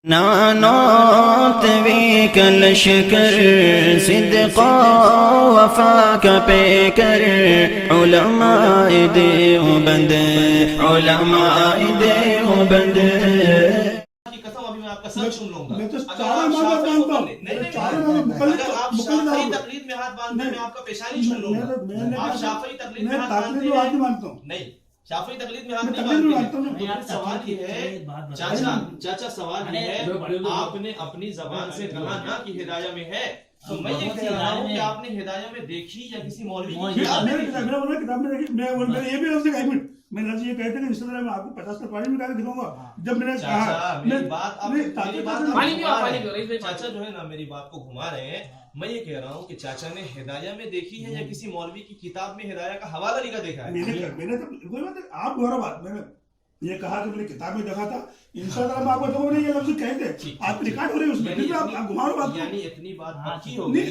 नानोत we कल शिकर सिद्क़ा वफ़ा का picker उलमाए देवबंद उलमाए देवबंद की कसम अभी मैं आपका सर चूम लूंगा। मैं तो अगर आप शाफी को पकड़ ले- अगर आप शाफी तकलीद में हाथ बांधते हैं मैं आपका पेशानी छू लूंगा। आप शाफी तकलीद में हाथ बांधते हैं नहीं, शाफी तकलीद में हाथ नहीं बांधते हैं। सवाल ये है चाचा सवाल ये है आपने अपनी जबान से कहा ना कि हिदाया में है, तो मैं ये कह रहा हूँ कि आपने हिदाया में देखी या किसी मौलवी की किताब में देखी? किताब में देखी। मैं ये भी लफ्ज़ एक मिनट मैंने ये कहते हैं कि इंस्टाग्राम में आपको 50 का पानी निकाल के दिखाऊंगा। जब मैंने कहा मेरी बात चाचा जो है ना मेरी बात को घुमा रहे हैं। मैं ये कह रहा हूँ कि चाचा ने हिदाया में देखी है या किसी मौलवी की किताब में हिदाया का हवाला लिखा देखा है? मैंने तो कोई बात आप दोहरा बात मैंने ये कहा कि मैंने किताब में देखा था। इंस्टाग्राम आपको तो नहीं ये लफ्ज़ कहते आप रिकॉर्ड हो रहे हैं उसमें आप घुमा रहे बात। यानी इतनी बात पक्की हो गई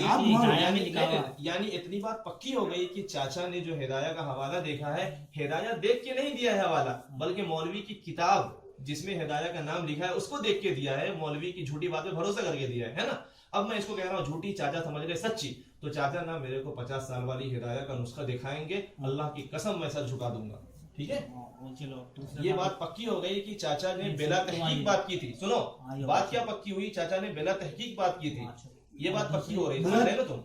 यानी इतनी बात पक्की हो गई कि चाचा ने जो हिदाया का हवाला देखा है, हिदाया देख के नहीं दिया है हवाला, बल्कि मौलवी की किताब जिसमें हिदाया का नाम लिखा है उसको देख के दिया है, मौलवी की झूठी बात पे भरोसा करके दिया है ना। अब मैं इसको कह रहा हूँ झूठी चाचा समझ रहे सच्ची, तो चाचा ना मेरे को 50 साल वाली हिदाया का नुस्खा दिखाएंगे, अल्लाह की कसम मैं सर झुका दूंगा। ठीक है, चलो ये बात पक्की हो गई कि चाचा ने बिला तहकीक बात की थी। सुनो बात क्या पक्की हुई, चाचा ने बिला तहकीक बात की थी, ये बात पक्की हो रही है ना तुम।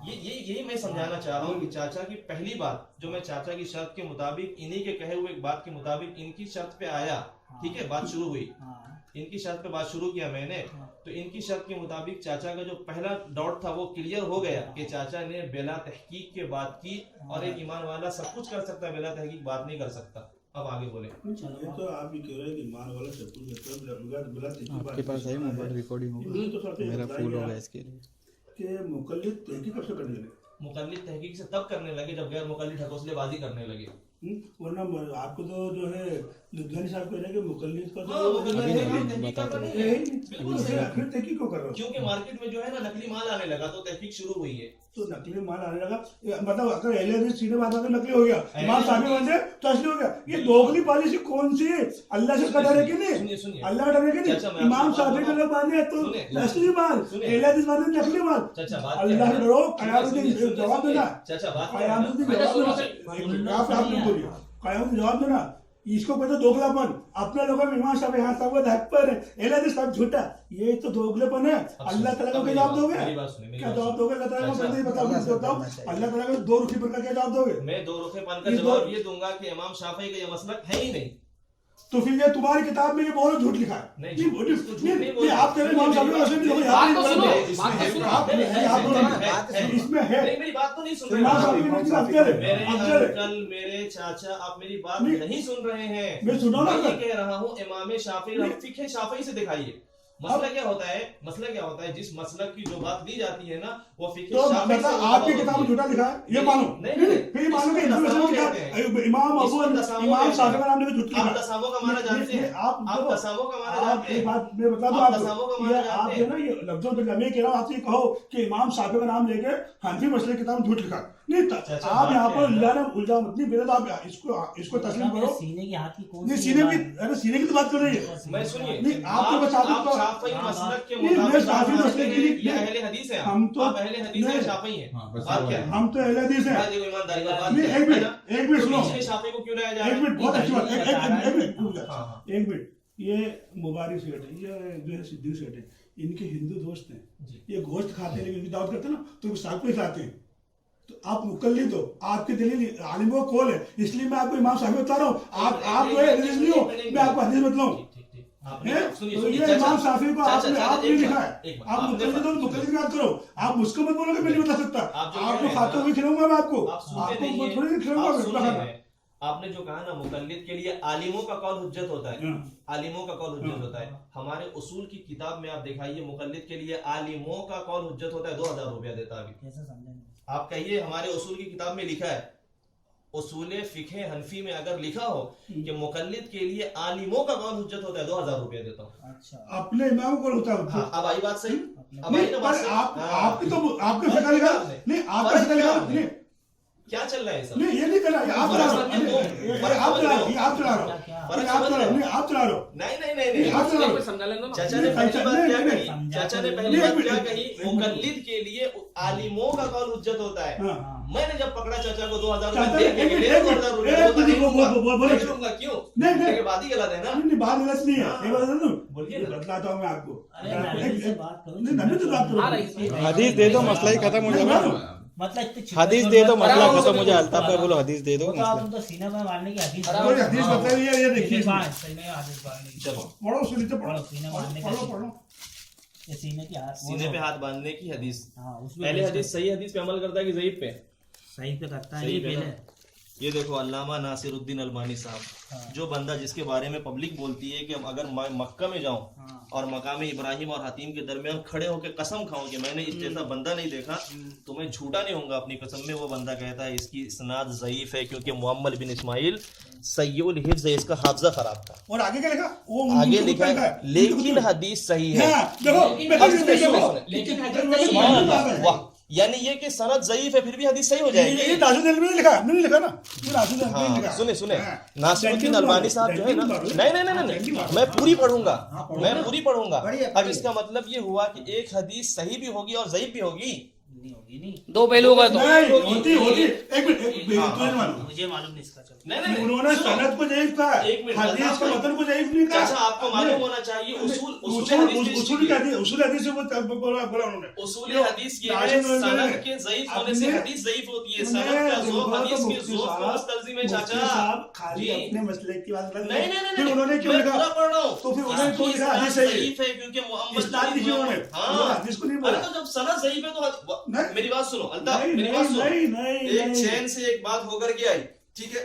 यही मैं समझाना चाह रहा हूँ कि चाचा की पहली बात जो मैं चाचा की शर्त के मुताबिक इन्हीं के कहे हुए बात के मुताबिक इनकी शर्त पे आया, ठीक है, बात शुरू हुई, इनकी शर्त पे बात शुरू किया मैंने, तो इनकी शर्त के मुताबिक चाचा का जो पहला डाउट था वो क्लियर हो गया कि चाचा ने बिला तहकीक के बात की, और एक ईमान वाला सब कुछ कर सकता है, बिला तहकीक बात नहीं कर सकता। अब आगे बोले। ये तो आप भी कह रहे हैं कि ईमान वाला सब कुछ बिला तहकीक आपके पास है मोबाइल रिकॉर्डिंग होगा, मेरा फुल होगा इसके लिए कि मुकल्लिद तहकीक कब से करने लगे? मुकल्लिद तहकीक से तब करने लगे जब गैर मुकल्लिद ढकोसलेबाजी करने लगे। वरना आपको तो जो है लुधियानी साहब कह रहे हैं कि मुकल्लिद का फिर तहकीक क्यों कर रहे हो? क्योंकि मार्केट में जो है ना नकली माल आने लगा तो तहकीक शुरू हुई है। तो नकली माल आने लगा मतलब अगर अहले हदीस सीधे बात आकर नकली हो गया, इमाम साहब बन जाए तो असली हो गया। ये दोगली पॉलिसी कौन सी है? अल्लाह से का डर है कि नहीं? अल्लाह का डर है कि नहीं? इमाम साहब के लोग बांधे तो असली माल, अहले हदीस बांधे नकली माल। अल्लाह से डरो, कयामत जवाब देना, कयामत जवाब देना। इसको कहते दोगलापन। अपने लोगों में इमाम साहब यहाँ साहब पर है, सब झूठा, ये तो दोगलेपन है। अल्लाह ताला को क्या जवाब दोगे? क्या जवाब दोगे? अल्लाह ताला को नहीं बताओ। अल्लाह ताला को 2 रुपये पर का क्या जवाब दोगे? मैं 2 रुपये का जवाब ये दूंगा कि इमाम शाफी का ये मसलक है ही नहीं। तो फिर ये तुम्हारी किताब में ये बहुत झूठ लिखा है। नहीं आप कह रहे इमाम साहब का असली नहीं, इसमें है। मेरी बात तो नहीं सुन रहे मेरे चाचा, आप मेरी बात नहीं सुन रहे हैं। मैं सुना ना, ये कह रहा हूँ इमाम शाफी फिक्र शाफी से दिखाइए। मसला क्या होता है जिस मसलक की जो बात दी जाती है ना वो फिक्र शाफी से। आपकी किताब में झूठा लिखा है ये मानो, फिर मानो कि इमाम अबू इमाम साहब का नाम लेके झूठ लिखा। आप तसावो का माना जानते हैं? आप तसावो का माना जानते हैं? एक बात मैं बता दूं आप जो ना ये लफ्जों पे मैं कह रहा हूं आपसे कहो कि इमाम साहब का नाम लेके हनफी मसले की किताब में झूठ लिखा नहीं। आप यहाँ पर उल्टा मत नहीं बेटा, आप इसको तस्लीम करो। सीने की हाथ की कौन नहीं सीने की तो बात कर रही है। मैं सुनिए नहीं आपको बता दूं शाफी मसलक के मुताबिक ये अहले हदीस है। हम तो आप अहले हदीस हैं, शाफी हैं। बात क्या है? हम तो अहले हदीस हैं। ईमानदारी का बात नहीं एक मिनट सुनो, शाफी को क्यों लाया जा रहा है? एक मिनट बहुत अच्छी बात, एक मिनट ये मुबारक सेठ है, ये जो है सिद्धू सेठ है, इनके हिंदू दोस्त हैं, ये गोश्त खाते हैं लेकिन इनकी दावत करते हैं ना तो साग को खिलाते हैं। तो आप मुकल्लिद हो, आपकी दलील आलिमों को खोल है, इसलिए मैं आपको इमाम साहब बता रहा हूँ। आप जो है हदीस नहीं हो, मैं आपको हदीस बतलाऊं। ये इमाम शाफी को आपने आप नहीं लिखा है। आप मुकल्लिद हो, मुकल्लिद की बात करो। आप मुझको मत बोलोगे, मैं नहीं बता सकता। आपको खाते हुए खिलाऊंगा मैं आपको थोड़ी खिलाऊंगा। आपने जो कहा ना मुकल्लिद के लिए आलिमों का कौल हुज्जत होता है, आलिमों का कौल हुज्जत होता है। हमारे उसूल की किताब में आप दिखाइए मुकल्लिद के लिए आलिमों का कौल हुज्जत होता है, 2000 रुपया देता है। अभी आप कहिए हमारे उसूल की किताब में लिखा है, उसूल फिक़ह हनफी में अगर लिखा हो कि मुकल्लिद के लिए आलिमों का कौल हुज्जत होता है, 2000 रुपया देता हूँ। अच्छा, अपने इमाम को होता है। हाँ, अब आई बात सही। अब आई ना बात। आपकी तो आपके फिक़ह लिखा नहीं, आपका फिक़ह लिखा नहीं। क्या चल रहा है सब? नहीं ये नहीं कर रहा, ये आप चला रहे हो। नहीं आप चला रहे हो। चाचा ने पहली बात क्या कही? चाचा ने पहली बात क्या कही? मुकल्लिद के लिए आलिमों का कौल हुज्जत होता है। मैंने जब पकड़ा चाचा को 2000 रुपए दे के 2000 रुपए क्यों? नहीं बात ही गलत है ना? नहीं बात गलत नहीं है, ये बात है। बोलिए, बतलाता हूँ मैं आपको। हदीस दे दो, मसला ही खत्म हो जाएगा। हदीस दे दो, मसला खत्म हो जाए। अल्ताफ भाई बोलो हदीस दे दो, मसला। सीने में मारने की हदीस हदीस बताइए, ये देखिए चलो पढ़ो, सुनिए तो पढ़ो, सीने मारने पढ़ो पढ़ो। की सीने की सीने पे हाथ बांधने की हदीस। उसमें पहले हदीस सही हदीस पे अमल करता है कि ज़ईफ पे? सही पे करता है सही ये पे ना? पहले। ये देखो अल्लामा नासिरुद्दीन अलबानी साहब, जो बंदा जिसके बारे में पब्लिक बोलती है कि अगर मैं मक्का में जाऊं और मकाम इब्राहिम और हतीम के दरमियान खड़े होकर कसम खाऊं कि मैंने इस जैसा बंदा नहीं देखा, तो मैं झूठा नहीं होऊंगा अपनी कसम में। वो बंदा कहता है इसकी इसनाद ज़ईफ है क्योंकि मुअम्मल बिन इस्माइल सय्युल हिफ्ज़ है, इसका हाफजा खराब था। और आगे क्या लिखा? वो आगे लिखा है लेकिन हदीस सही है। वाह, यानी ये कि सनद ज़ईफ है फिर भी हदीस सही हो जाएगी। ये नासिरुद्दीन में लिखा, मैंने लिखा ना, ये नासिरुद्दीन में लिखा। सुने सुने, नासिरुद्दीन अलबानी साहब जो है ना, नहीं, मैं पूरी पढ़ूंगा, मैं पूरी पढ़ूंगा। अब इसका मतलब ये हुआ कि एक हदीस सही भी होगी और ज़ईफ भी होगी। नहीं होगी, नहीं दो पहलू होगा तो होती एक मिनट तुझे मालूम, मुझे मालूम नहीं इसका। चलो नहीं, उन्होंने सनद को ज़ईफ कहा, एक मिनट, हदीस के मतन को ज़ईफ नहीं कहा। चाचा आपको मालूम होना चाहिए उसूल उसूल हदीस से वो बोला उन्होंने। उसूल हदीस ये है सनद के ज़ईफ होने से हदीस ज़ईफ होती है। सनद का ज़ौक़ हदीस के ज़ौक़ को तर्ज़ीम है चाचा। साहब खाली अपने मसले की बात कर। नहीं, फिर उन्होंने क्यों मैं लिखा? पूरा पढ़ रहा हूं। तो फिर उन्होंने क्यों लिखा हदीस सही है? ज़ईफ है क्योंकि मुअम्मल इस्नाद लिखी उन्होंने, हदीस को नहीं बोला। अरे तो जब सनद ज़ईफ है तो नहीं। मेरी बात सुनो अल्ताफ, नहीं, मेरी बात सुनो। नहीं, एक चैन से एक बात होकर के आई, ठीक है?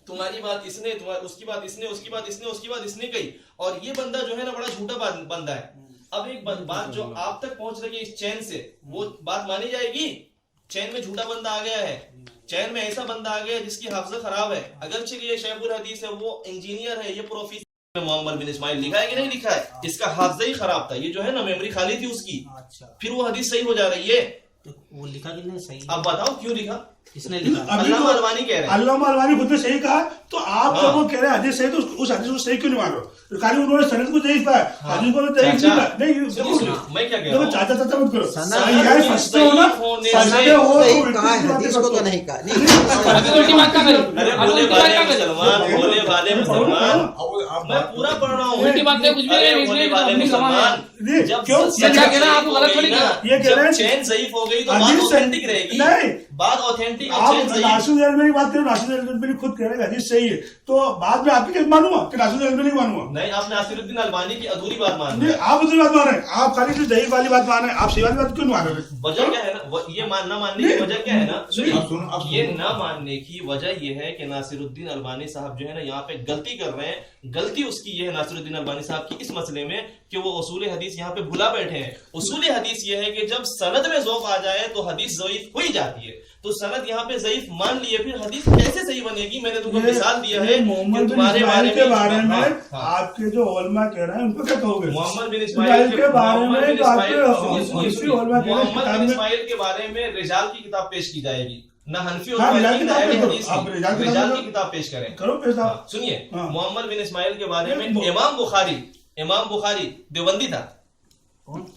तुम्हारी बात इसने, उसकी बात इसने, उसकी बात इसने, उसकी बात इसने कही, और ये बंदा जो है ना बड़ा झूठा बंदा है। अब एक बात जो आप तक पहुंच रही है इस चैन से, वो बात मानी जाएगी? चैन में झूठा बंदा आ गया है, चैन में ऐसा बंदा आ गया है जिसकी हाफजा खराब है। अगरचे ये शेखुल हदीस है, वो इंजीनियर है, ये प्रोफेसर मुअम्मल बिन इस्माइल लिखा है कि नहीं लिखा है? इसका हाफजा ही खराब था, ये जो है ना मेमोरी खाली थी उसकी। अच्छा, फिर वो हदीस सही हो जा रही है। तो वो लिखा कि नहीं सही? अब बताओ क्यों लिखा? किसने लिखा? अल्लामा अलबानी कह रहे हैं। अल्लामा अलबानी खुद ने सही कहा, तो आप जब वो कह रहे हैं हदीस सही, तो उस हदीस को सही क्यों नहीं मान रहे हो? खाली उन्होंने सनद को ज़ईफ कहा, हदीस को ज़ईफ नहीं कहा। नहीं, मैं क्या कह रहा हूं? चाचा मत करो। सनद फंसते हो ना, फंसते हो, हदीस को तो नहीं कहा। अभी उल्टी बात क्या करी? अरे भोले भाले मुसलमान, भोले भाले मुसलमान, मैं पूरा पढ़ रहा हूँ। उल्टी बात कुछ भी नहीं, भोले भाले मुसलमान, जब क्यों? चाचा कह रहा है, आपको गलत थोड़ी कहा। ये कह रहे हैं चैन ज़ईफ हो गई तो बात ऑथेंटिक रहेगी। नहीं, बात ऑथेंटिक, आप चैन ज़ईफ। नासिरुद्दीन अलबानी की बात करें, नासिरुद्दीन अलबानी खुद कह रहे हैं हदीस सही है, तो बाद में आपकी कैसे मानूंगा कि नासिरुद्दीन अलबानी की मानूंगा? नहीं, आप नासिरुद्दीन अलबानी की अधूरी बात मान रहे नहीं, हैं। आप उधर बात मान रहे हैं, आप खाली जो ज़ईफ वाली बात मान रहे हैं, आप सही वाली बात क्यों नहीं मान रहे हैं? वजह क्या है ना, ये ना मानने की वजह क्या है ना, सुनिए, ये ना मानने की वजह ये है कि नासिरुद्दीन अलबानी साहब जो है ना यहाँ पे गलती कर रहे हैं। गलती उसकी ये है नासिरुद्दीन अलबानी साहब की इस मसले में कि वो उसूल हदीस यहाँ पे भुला बैठे हैं। उसूल हदीस ये है कि जब सनद में ज़ौक़ आ जाए तो हदीस ज़ईफ हो ही जाती है। तो सनद यहाँ पे ज़ईफ मान लिए, फिर हदीस कैसे सही बनेगी? मैंने तुमको मिसाल दिया है मोहम्मद बिन तुम्हारे इस्माइल के बारे में हाँ। आपके जो उलमा कह रहे हैं उनको क्या कहोगे? मोहम्मद बिन इस्माइल के बारे में तो आपके मोहम्मद बिन इस्माइल के बारे में रिजाल की किताब पेश की जाएगी ना, हनफी और मालिकी ना अहले हदीस की रिजाल की किताब पेश करें। करो पेश आप। हाँ, सुनिए, हाँ। मोहम्मद बिन इस्माइल के बारे में इमाम बुखारी देवबंदी था।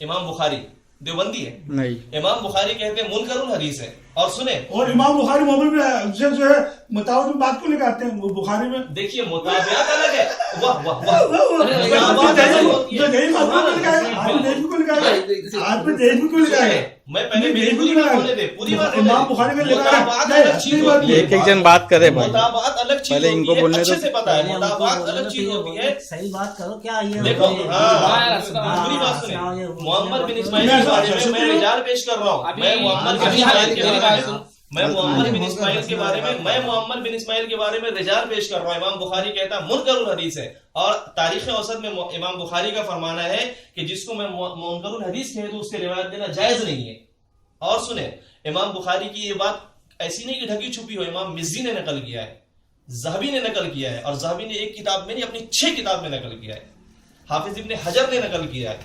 इमाम बुखारी देवबंदी है नहीं, इमाम बुखारी कहते हैं मुनकरुल हदीस है। और सुने, और इमाम बुखारी मोहम्मद से जो है मुताबिक में बात क्यों नहीं करते हैं बुखारी में? देखिए मुताबियात अलग है। वाह वाह वाह, मैं पहले मेरी पूरी बात होने दे, पूरी बात होने दे। मुताबात अलग चीज होती है। एक एक जन बात करे भाई, मुताबात अलग चीज पहले इनको होती है, बोलने अच्छे दो। से पता है। मुताबात अलग चीज होती है। सही बात करो, क्या ये देखो, हाँ, हाँ, पूरी बात सुने। हाँ, ये मोहम्मद बिन इस्माइल के बारे में मैं रिजाल पेश कर रहा हूँ। मैं मोहम्मद बिन इस्माइल के बारे में मोहम्मद बिन इस्माइल के बारे में रिजाल पेश कर रहा हूँ। इमाम बुखारी कहता है मुनकरुल हदीस है, और तारीख औसत में इमाम बुखारी का फरमाना है कि जिसको मैं मुनकरुल हदीस कहे तो उससे रिवायत देना जायज नहीं है। और सुने, इमाम बुखारी की ये बात ऐसी नहीं कि ढकी छुपी हो, इमाम मिज़्ज़ी ने नकल किया है, ज़हबी ने नकल किया है, और ज़हबी ने एक किताब में नहीं अपनी 6 किताब में नकल किया है। हाफिज इब्ने हजर ने नकल किया है।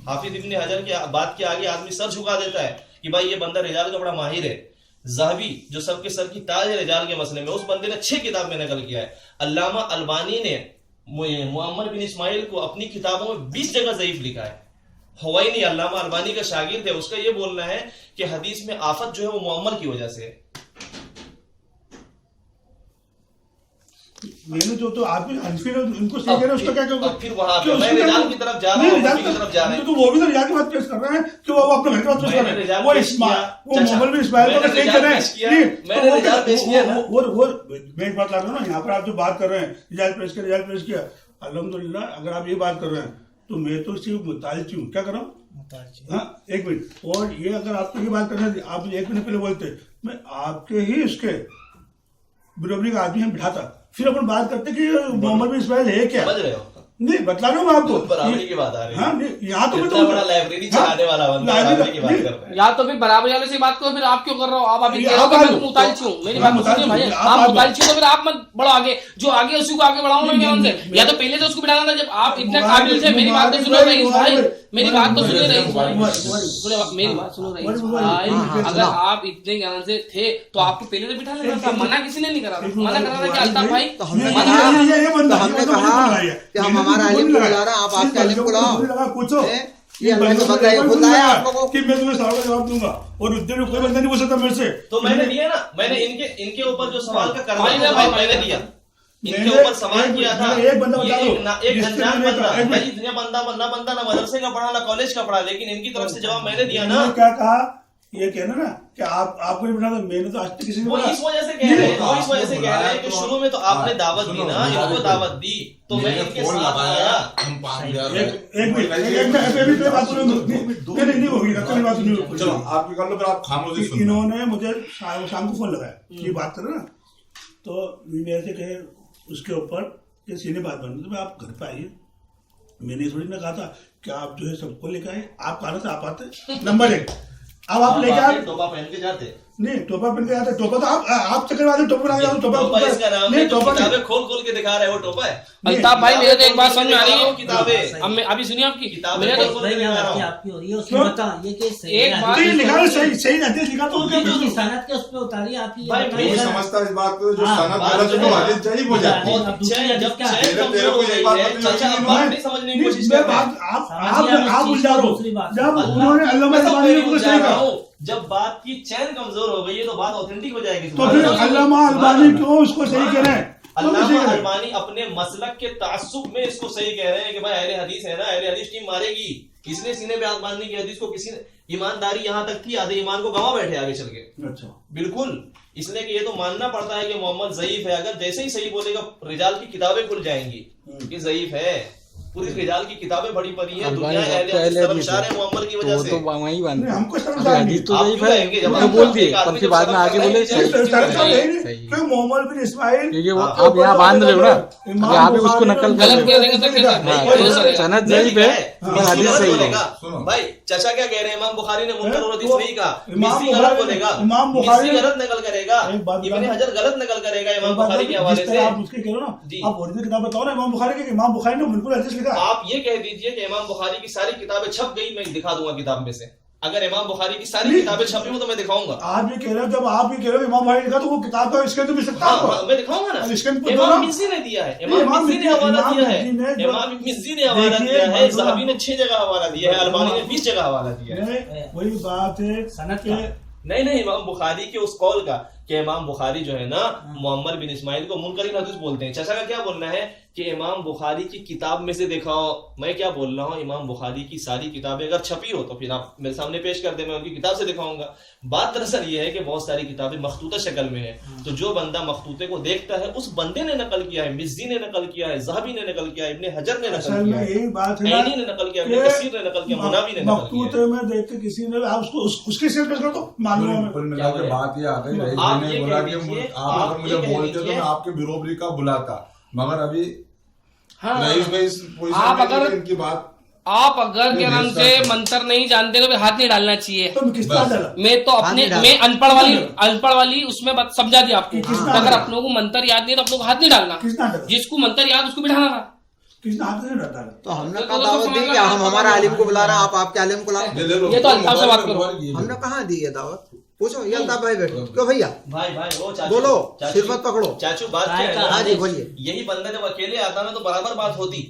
हाफिज इब्ने हजर की बात के आगे आदमी सर झुका देता है कि भाई ये बंदा रिजाल का बड़ा माहिर है। ज़हबी जो सबके सर की ताज है रिजाल के मसले में, उस बंदे ने 6 किताब में नकल किया है। अल्लामा अलबानी ने मोहम्मद बिन इस्माइल को अपनी किताबों में 20 जगह ज़ईफ लिखा है। हुवैनी अल्लामा अलबानी का शागिर्द है, उसका ये बोलना है कि हदीस में आफत जो है वो मुअम्मल की वजह से है। मैंने जो आप हनफी ने उनको सही कह रहे हैं, उसका क्या कहोगे? फिर वहां पे मैं रिजाल की तरफ जा रहा हूं, हनफी की तरफ जा रहे हैं, तो वो भी तो रिजाल की बात पेश कर रहे हैं कि वो अपने घर की बात पेश कर रहे हैं। वो इस्माइल, वो मोहम्मद बिन इस्माइल को सही कर रहे हैं। मैंने रिजाल पेश किया ना, वो मैं एक बात ला रहा हूं ना, यहाँ पर आप जो बात कर रहे हैं रिजाल पेश किया, अल्हम्दुलिल्लाह अगर आप ये बात कर रहे हैं तो मैं तो सिर्फ मुतालिब हूँ। क्या कर रहा हूँ? हाँ, एक मिनट। और ये अगर आपको ये बात करना है, आप 1 मिनट पहले बोलते मैं आपके ही उसके बराबरी का आदमी हम बिठाता, फिर अपन बात करते कि मोहम्मद बिन इस्माइल है क्या। समझ रहे हो? नहीं, बतला रहा हूँ आपको, बराबरी की बात आ रही है। हाँ, यहाँ तो इतना बड़ा लाइब्रेरी चलाने वाला बंदा बराबरी की बात कर रहा है। या तो फिर बराबरी वाले से बात करो, फिर आप क्यों कर रहे हो? आप अभी कह रहे हो कि मैं तो मुतालिब हूँ, मेरी बात सुनिए भाई, आप मुतालिब तो फिर आप मत बढ़ो आगे, जो आगे उसी को आगे बढ़ाओ ना क्या उनसे, या तो पहले तो उसको बिठाना था जब आप इतने काबिल थे। मेरी बात तो सुनो रईस भाई, मेरी बात तो सुनिए रईस भाई, मेरी बात सुनो रईस भाई, अगर आप इतने ज्ञान से थे तो आपको पहले तो बिठा लेना था, मना किसी ने नहीं करा था, मना करा था कि अल्ताफ भाई तो हमने कहा कि हम हमारा आलिम को बुला रहे हैं, आप आपके आलिम को लाओ, पूछो ये अल्लाह ने बताया, खुद आया आप लोगों कि मैं तुम्हें सवाल का जवाब दूंगा और उस दिन कोई बंदा नहीं पूछ सकता मेरे से। तो मैंने दिया ना, मैंने इनके ऊपर जो सवाल का करना है भाई मैंने दिया, इनके ऊपर सवाल किया था। एक बंदा बता दो, एक अनजान बंदा, भाई इतने बंदा ना मदरसे का पढ़ा ना कॉलेज का पढ़ा, लेकिन इनकी तरफ से जवाब मैंने दिया ना। क्या कहा? ये कहना ना कि आपको नहीं बिठाना, मैंने तो आज तक किसी ने वो बोला। इस वजह से कह रहे हैं, वो इस वजह से कह रहे हैं कि शुरू में तो आपने दावत दी ना, इनको दावत दी तो मैं इनके साथ आया। एक मिनट बात सुनो, नहीं होगी बात सुनो, चलो आपकी कर लो, फिर आप खामोशी सुनो। इन्होंने मुझे शाम को फोन लगाया, ये बात करो ना, तो मेरे से कहे उसके ऊपर ये सीने बात बन, तो आप घर पे आइए। मैंने थोड़ी ना कहा था कि आप जो है सबको लेकर आए, आप कहा था आप आते। नंबर 1, अब आप लेके आए, टोपा पहन के जाते नहीं टोपा पहन के जाते, टोपा तो आप चक्कर वाले टोपा बना के टोपा इसका नाम है, जो किताबें खोल के दिखा रहे हैं वो टोपा है। अल्ताफ भाई मेरे तो एक बात समझ में आ रही है, किताबें अब मैं अभी सुनिए आपकी किताबें मेरे तो आपकी हो रही है, उसमें बता ये कि सही एक है, बात तो ये लिखा है, सही रहती है, लिखा तो उनके जो सनद के उस पे उतारी आपकी भाई, ये कोई बताइए। समझता है इस बात को, जो हाँ, सनद बात गलत है जो वो है, हदीस सही हो जाती है। बहुत अच्छा है, जब चैन तेरे कमजोर को हो ये गई बात है, बतानी चाचा होगी, बात नहीं समझने की कोशिश मैं कर रहे हैं। आप उल्टा रहो, जब उन्होंने अल्लामा मैं तो अलबानी पहले को बोल सही रहा कहा, हूँ, जब बात की चैन कमजोर हो गई है तो बात ऑथेंटिक हो जाएगी। तो फिर अल्लामा अलबानी क्यों उसको सही कह रहे हैं? अल्लामा अलबानी अपने मसलक के तासुब में इसको सही कह रहे हैं कि भाई अहले हदीस है ना, अहले हदीस टीम मारेगी, इसलिए सीने पे हाथ बांधने की हदीस को किसी ने, ईमानदारी यहाँ तक थी, आधे ईमान को गवा बैठे आगे चल के। अच्छा, बिल्कुल, इसलिए कि ये तो मानना पड़ता है कि मोहम्मद ज़ईफ है। अगर जैसे ही सही बोलेगा रिजाल की किताबें खुल जाएंगी कि ज़ईफ है, पूरी रिजाल की किताबें बड़ी पड़ी है, दुनिया अहले हदीस तरफ इशारे हैं मोहम्मद की वजह से। वही बात नहीं, हमको समझ अभी हदीस तो सही है, तो बोल दिए, पर फिर बाद में आगे बोले सही, क्यों मोहम्मद बिन इस्माइल, क्योंकि वो आप यहाँ बांध रहे हो ना, अभी आप ही उसको नकल कर गलत रहे कह रहे हैं तो हो। सनद सही है और हदीस सही है। भाई चाचा क्या कह रहे हैं, इमाम बुखारी ने मुनकर और हदीस नहीं कहा, इमाम मिस्री गलत बोलेगा, इमाम बुखारी मिस्री गलत नकल करेगा, एक बात इब्ने हजर गलत नकल करेगा इमाम बुखारी के हवाले से। आप उसके कह रहे हो ना, जी। आप ओरिजिनल किताब बताओ ना इमाम बुखारी की, इमाम बुखारी ने बिल्कुल हदीस लिखा है। आप ये कह दीजिए कि इमाम बुखारी की सारी किताबें छप गई, मैं दिखा दूंगा किताब में से। अगर इमाम बुखारी की सारी नहीं। किताबें छपी हो तो मैं दिखाऊंगा। आप ये कह रहे हो, जब आप ये कह रहे हो इमाम बुखारी लिखा तो वो किताब का इसके तो मिल सकता है हाँ, मैं दिखाऊंगा ना। इसके अंदर इमाम ना। मिज़्ज़ी ने दिया है, नहीं, इमाम मिज़्ज़ी ने हवाला दिया है, मिज़्ज़ी ने जो- इमाम मिज़्ज़ी ने हवाला देखिए, दिया है, मंजूर- ज़हबी ने 6 जगह हवाला दिया है, अलबानी ने 20 जगह हवाला दिया है। नहीं, वही बात है सनद कि नहीं इमाम बुखारी के उस कौल का कि इमाम बुखारी जो है ना मोहम्मद बिन इस्माइल को मुनकरीन हदीस बोलते हैं। चाचा का क्या बोलना है कि इमाम बुखारी की किताब में से दिखाओ। मैं क्या बोल रहा हूँ, इमाम बुखारी की सारी किताबें अगर छपी हो तो फिर आप मेरे सामने पेश कर दे, मैं उनकी किताब से दिखाऊंगा। बात दरअसल ये है कि बहुत सारी किताबें मखतूता शक्ल में है, तो जो बंदा मखतूते को देखता है उस बंदे ने नकल किया है, मिज़्ज़ी ने नकल किया है, ज़हबी ने नकल किया है, इब्ने हजर ने नकल असल किया में है, यही बात है ऐनी ने नकल किया, इब्ने कसीर ने नकल किया, मुनावी ने नकल मखतूत किया। में देख के किसी ने आप उसको उसके सिर पे कर दो मालूम है। कुल मिला के बात ये आ गई, रईस आप जी ये ने बोला कह कि दीजिए, आप आप अगर मुझे ये कह बोलते तो दीजिए। मैं आपके बिरोबरी का बुलाता, मगर अभी हाँ, रईस भाई इस पोजीशन आप में अगर- थे कि इनकी बात आप अगर क्या नाम से मंत्र नहीं जानते तो फिर हाथ नहीं डालना चाहिए। तो मैं किसका डाला? मैं तो अपने हाथ नहीं मैं अनपढ़ वाली उसमें बात समझा दी आपको। किसने अगर डाला? अपनों को मंत्र याद नहीं तो अपनों को हाथ नहीं डालना, किसने डाला? जिसको मंत्र याद उसको बिठाना था। किसने हाथ नहीं डाला? तो हमने तो कहा तो दावत समझ दी लो कि हम आप हमारा आलिम को बुला रहे हैं, आप आपके आलिम को लाओ। ले लो, ये तो अल्ताफ से बात करो। मोबाइल ये हमने कहाँ दी है दावत? पूछो ये अल्ताफ भाई बैठो क्यों भैया भाई भाई वो चाचू बोलो चाचू, सिर मत पकड़ो चाचू बात क्या है हाँ जी ना, बोलिए यही बंदा जब अकेले आता ना तो बराबर बात होती।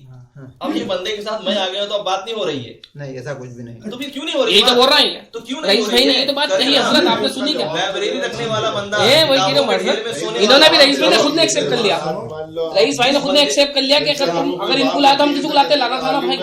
अब ये बंदे के साथ मैं आ गया तो अब बात नहीं हो रही है। नहीं ऐसा कुछ भी नहीं तो फिर क्यों नहीं हो रही यही तो बोल रहे हैं तो क्यों नहीं रईस हो भाई रही ने है? ये तो बात कही हजरत आपने सुनी क्या लाइब्रेरी रखने वाला बंदा वही कह रहा हूँ किताबों के ढेर में सोने इन्होंने भी वाला रईस भाई ने खुद ने एक्सेप्ट कर लिया रईस भाई ने खुद ने एक्सेप्ट कर लिया कि अगर इनको लाया तो हम किसी को लाते लाना खाना भाई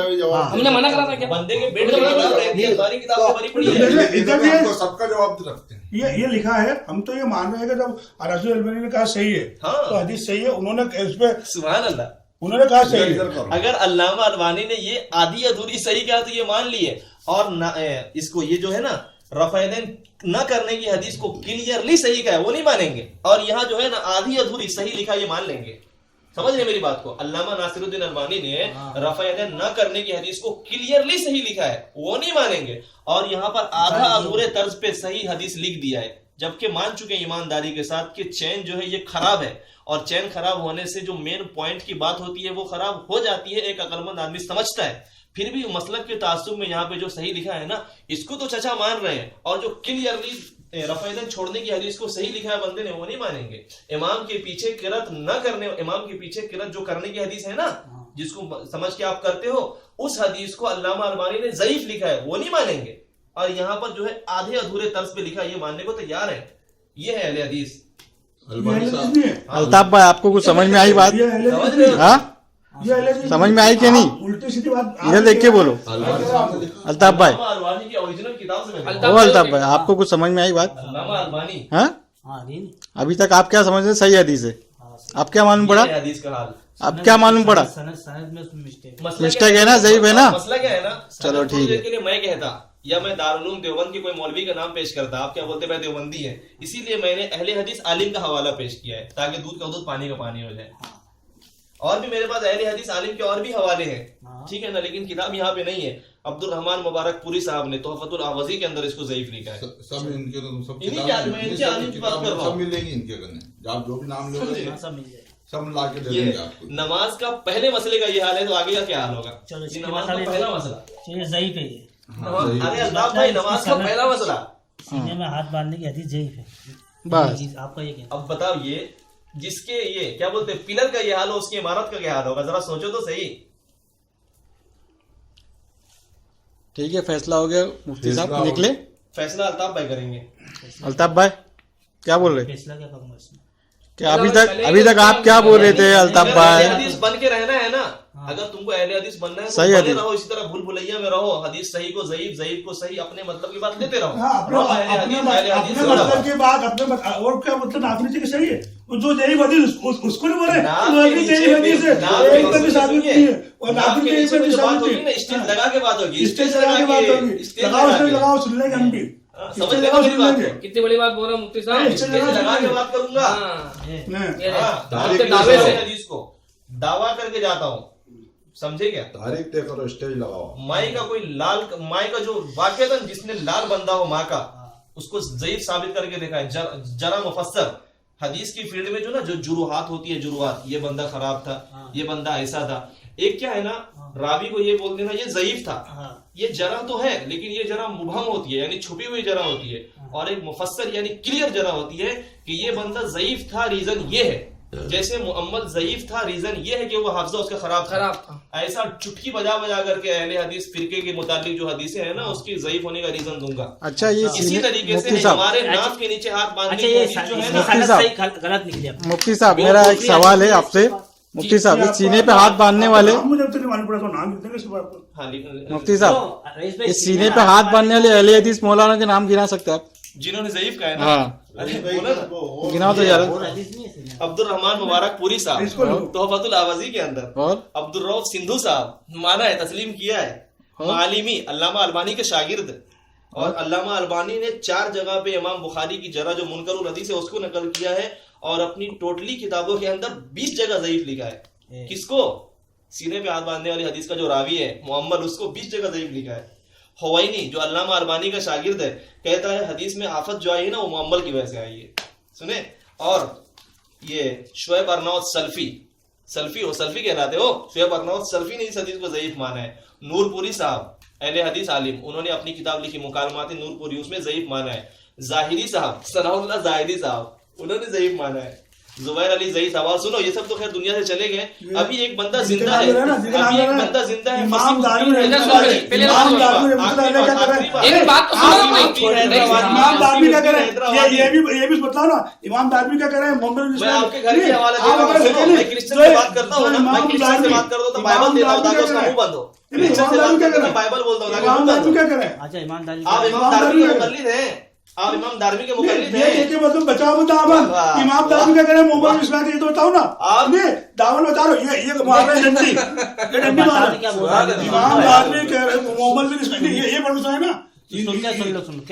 हमने मना करा था क्या बंदे के बेड में किताब रहती है, सारी किताबें भरी पड़ी है। इधर भी आपको सबका जवाब रखते हैं। ये लिखा है, हम तो ये मान रहे हैं कि जब रसूल अल्बानी ने कहा सही है हाँ। तो हदीस सही है, उन्होंने इस पे सुभान अल्लाह, उन्होंने कहा सही है। इधर करो। अगर अल्लामा अलवानी ने ये आधी अधूरी सही कहा तो ये मान लिए, और इसको ये जो है ना रफ़ायदैन न करने की हदीस को क्लियरली सही कहा है वो नहीं मानेंगे, और यहाँ जो है ना आधी अधूरी सही लिखा ये मान लेंगे। समझ रहे मेरी बात को? अल्लामा नासिरुद्दीन अलबानी ने रफ़ायदैन न करने की हदीस को क्लियरली सही लिखा है वो नहीं मानेंगे, और यहाँ पर आधा अधूरे तर्ज पे सही हदीस लिख दिया है, जबकि मान चुके हैं ईमानदारी के साथ कि चैन जो है ये खराब है, और चैन खराब होने से जो मेन पॉइंट की बात होती है वो खराब हो जाती है, एक अक्लमंद आदमी समझता है। फिर भी मसलक के तासुब में यहाँ पे जो सही लिखा है ना इसको तो चचा मान रहे हैं, और जो क्लियरली रफ़ायदैन छोड़ने की हदीस को सही लिखा है बंदे ने वो नहीं मानेंगे। इमाम के पीछे किरत न करने, इमाम के पीछे किरत जो करने की हदीस है ना जिसको समझ के आप करते हो, उस हदीस को अल्लामा अलबानी ने ज़ईफ लिखा है वो नहीं मानेंगे, और यहाँ पर जो है आधे अधूरे तर्ज पे लिखा है ये मानने को तैयार है। ये है अहले हदीस। अल्ताफ भाई आपको कुछ समझ में आई बात? समझ रहे हो? हाँ समझ में आई कि नहीं? उल्टी सीधी बात इधर देख के बोलो अल्ताफ भाई। अल्लामा अलबानी की ओरिजिनल किताब से मैंने- ओ अल्ताफ भाई आपको कुछ समझ में आई बात? अल्लामा अलबानी हाँ हाँ नहीं अभी तक आप क्या समझ रहे? सही हदीस है, आप क्या मालूम पड़ा? ये है हदीस का हाल। अब क्या मालूम पड़ा? सनद में उसमें मिस्टेक मिस्टेक है ना, ज़ईफ है ना? मसला क्या है ना, चलो थोड़ी ठीक देर है। के लिए मैं कहता या मैं दारुल देवबंद के कोई मौलवी का नाम पेश करता, आप क्या बोलते मैं देवबंदी है, इसीलिए मैंने अहले हदीस आलिम का हवाला पेश किया है ताकि दूध का दूध पानी का पानी हो जाए। और भी मेरे पास अहले हदीस आलिम के और भी हवाले हैं, ठीक है ना, लेकिन किताब यहाँ पे नहीं है। अब्दुल रहमान मुबारक पुरी साहब ने तोहफतुल आवाज़ी के अंदर इसको ज़ईफ लिखा है। सब इनके तो सब इन्हीं के आलिम, मैं इनके आलिम की बात कर रहा हूँ। सब मिलेंगी इनके करने, आप जो भी नाम लोगे सब मिल जाए। सब ला के दे ये देंगे आपको। नमाज का पहले मसले का ये हाल है तो आगे का क्या हाल होगा? चलो ये इसके नमाज का मतलब पहला मसला। चलिए ज़ईफ है ये अरे अल्ताफ भाई नमाज का पहला मसला। सीने में हाथ बांधने की हदीस ज़ईफ है बस आपका ये कहना। अब बताओ ये जिसके ये क्या बोलते हैं पिलर का ये हाल हो उसकी इमारत का क्या हाल होगा? जरा सोचो तो सही। ठीक है फैसला हो गया मुफ्ती साहब फैसला हो निकले। फैसला अल्ताफ भाई करेंगे। अल्ताफ भाई क्या बोल रहे? फैसला क्या करूँगा इसमें? क्या अभी तक आप क्या बोल रहे थे अल्ताफ अगर भाई? अहले हदीस बन के रहना है ना, अगर तुमको अहले हदीस बनना है तो सही बने हदीस। रहो, इसी तरह भूल भुलैया में रहो, हदीस सही को ज़ईफ, ज़ईफ को सही, अपने मतलब की बात लेते रहो। हाँ, रहो अहले हदीस, अहले हदीस अपने मतलब के बाद और क्या मतलब आपने चाहिए सही है, जो ज़ईफ हदीस उसको नहीं बोले नाम वो के भी नीचे ज़ईफ हदीस है, नाम के एक कभी साबित नीचे नहीं है, और नाम नाम के के नीचे नीचे जो बात साबित होगी नहीं ना है। स्टेज लगा के बात होगी, स्टेज लगा के बात होगी, स्टेज लगाओ लगा स्टेज के। लगाओ, सुन लेंगे हम भी। समझ लेगा मेरी बात को। कितनी बड़ी बात बोल रहा हूँ मुफ्ती साहब। स्टेज स्टेज लगा के बात करूंगा। हाँ, नहीं। ये हाँ, आपके दावे दावे से से हदीस को दावा करके जाता हूँ, समझे क्या? तारीख तय करो, स्टेज लगाओ। माई का कोई लाल, माई का जो वाकई जिसने लाल बंदा हो माँ का, उसको ज़ईफ साबित करके देखा है। जरा मुफस्सर हदीस की फील्ड में जो ना जो जुरूहात होती है, जुरूहात, ये बंदा खराब था, ये बंदा ऐसा था। एक क्या है ना, रावी को ये बोल देना ये ज़ईफ था, ये जरा तो है लेकिन ये जरा मुबहम होती है, यानी छुपी हुई जरा होती है, और एक मुफस्सर यानी क्लियर जरा होती है कि ये बंदा ज़ईफ था, रीजन ये है। जैसे मुअम्मल ज़ईफ था, रीजन ये है कि वो हाफजा उसका खराब था। ऐसा चुटकी बजा बजा करके अहले हदीस फिरके के मुताबिक जो हदीसें हैं ना उसकी ज़ईफ होने का रीजन दूंगा। अच्छा ये इसी तरीके मुफ्ती से साहब, हमारे नाक के नीचे हाथ बांधने अच्छा की ये हदीस जो है ना, मुफ्ती सनद साहब। सही गलत निकली आपकी। मुफ्ती साहब मेरा एक सवाल है आपसे। मुफ्ती साहब इस सीने पे हाथ बांधने वाले, मुझे अब तक नहीं मालूम पड़ा, तो नाम लिखते हैं इसके बाद। हाँ, लेकिन मुफ्ती साहब तो रईस भाई इस सीने पे हाथ बांधने वाले अहले हदीस मौलाना के नाम गिना सकते हैं आप? जिन्होंने ज़ईफ कहा है ना, हाँ अरे बोला ना, गिनाओ तो यार। और हदीस नहीं है सीने में। अब्दुल रहमान मुबारक पुरी साहब तोहफतुल आवाज़ी के अंदर, और अब्दुल रऊफ सिंधु साहब माना है, तस्लीम किया है, मालिमी अल्लामा अलबानी के शागिर्द, और अल्लामा अलबानी ने 4 जगह पे इमाम बुखारी की जरा जो मुनकरुल हदीस है उसको नकल किया है, और अपनी टोटली किताबों के अंदर 20 जगह ज़ईफ लिखा है। किसको? सीने पे हाथ बांधने वाली हदीस का जो रावी है मुअम्मल, उसको 20 जगह ज़ईफ लिखा है। हुवैनी जो अल्लामा अलबानी का शागिर्द है कहता है हदीस में आफत जो आई है ना वो मुअम्मल की वजह से आई है, सुने। और ये शुएब अर्नौत सल्फी हो, सल्फी कहलाते हो, शुएब अर्नौत सल्फी ने इस हदीस को ज़ईफ माना है। नूरपुरी साहब अहले हदीस आलिम, उन्होंने अपनी किताब लिखी मुकालमात नूरपुरी, उसमें ज़ईफ माना है। जाहिरी साहब, सनाउल्लाह जाहिरी साहब, उन्होंने ज़ईफ माना है। जुबैर अली ज़ईफ साहब, और सुनो ये सब तो खैर दुनिया से चले गए, अभी एक बंदा जिंदा है, अभी एक बंदा जिंदा है, इमाम दारुल एक बात तो इमाम दारमी क्या करे, ये भी बताओ ना, इमाम दारमी क्या करे, मोहम्मद मैं आपके घर के हवाले दे रहा हूं, मैं क्रिश्चियन से बात करता हूं ना, मैं क्रिश्चियन से बात करता हूं तो बाइबल देता हूं ताकि उसका मुंह बंद हो। क्रिश्चियन से बात करता हूं बाइबल बोलता हूं ताकि मुंह बंद हो। क्या करे, अच्छा ईमानदारी आप इमाम दारमी के मुकल्लिद हैं, आप इमाम दारमी के मुकल्लिद हैं। मतलब बचाओ दामन, इमाम दारमी क्या करे, मोहम्मद इस्लाम ये तो बताओ ना, आपने दामन बता रहे हो, ये मार रहे हैं डंडी, ये डंडी मार रहे हैं। इमाम दारमी कह रहे मोहम्मद बिन इस्माइल, ये पढ़ सुना है ना, सुन क्या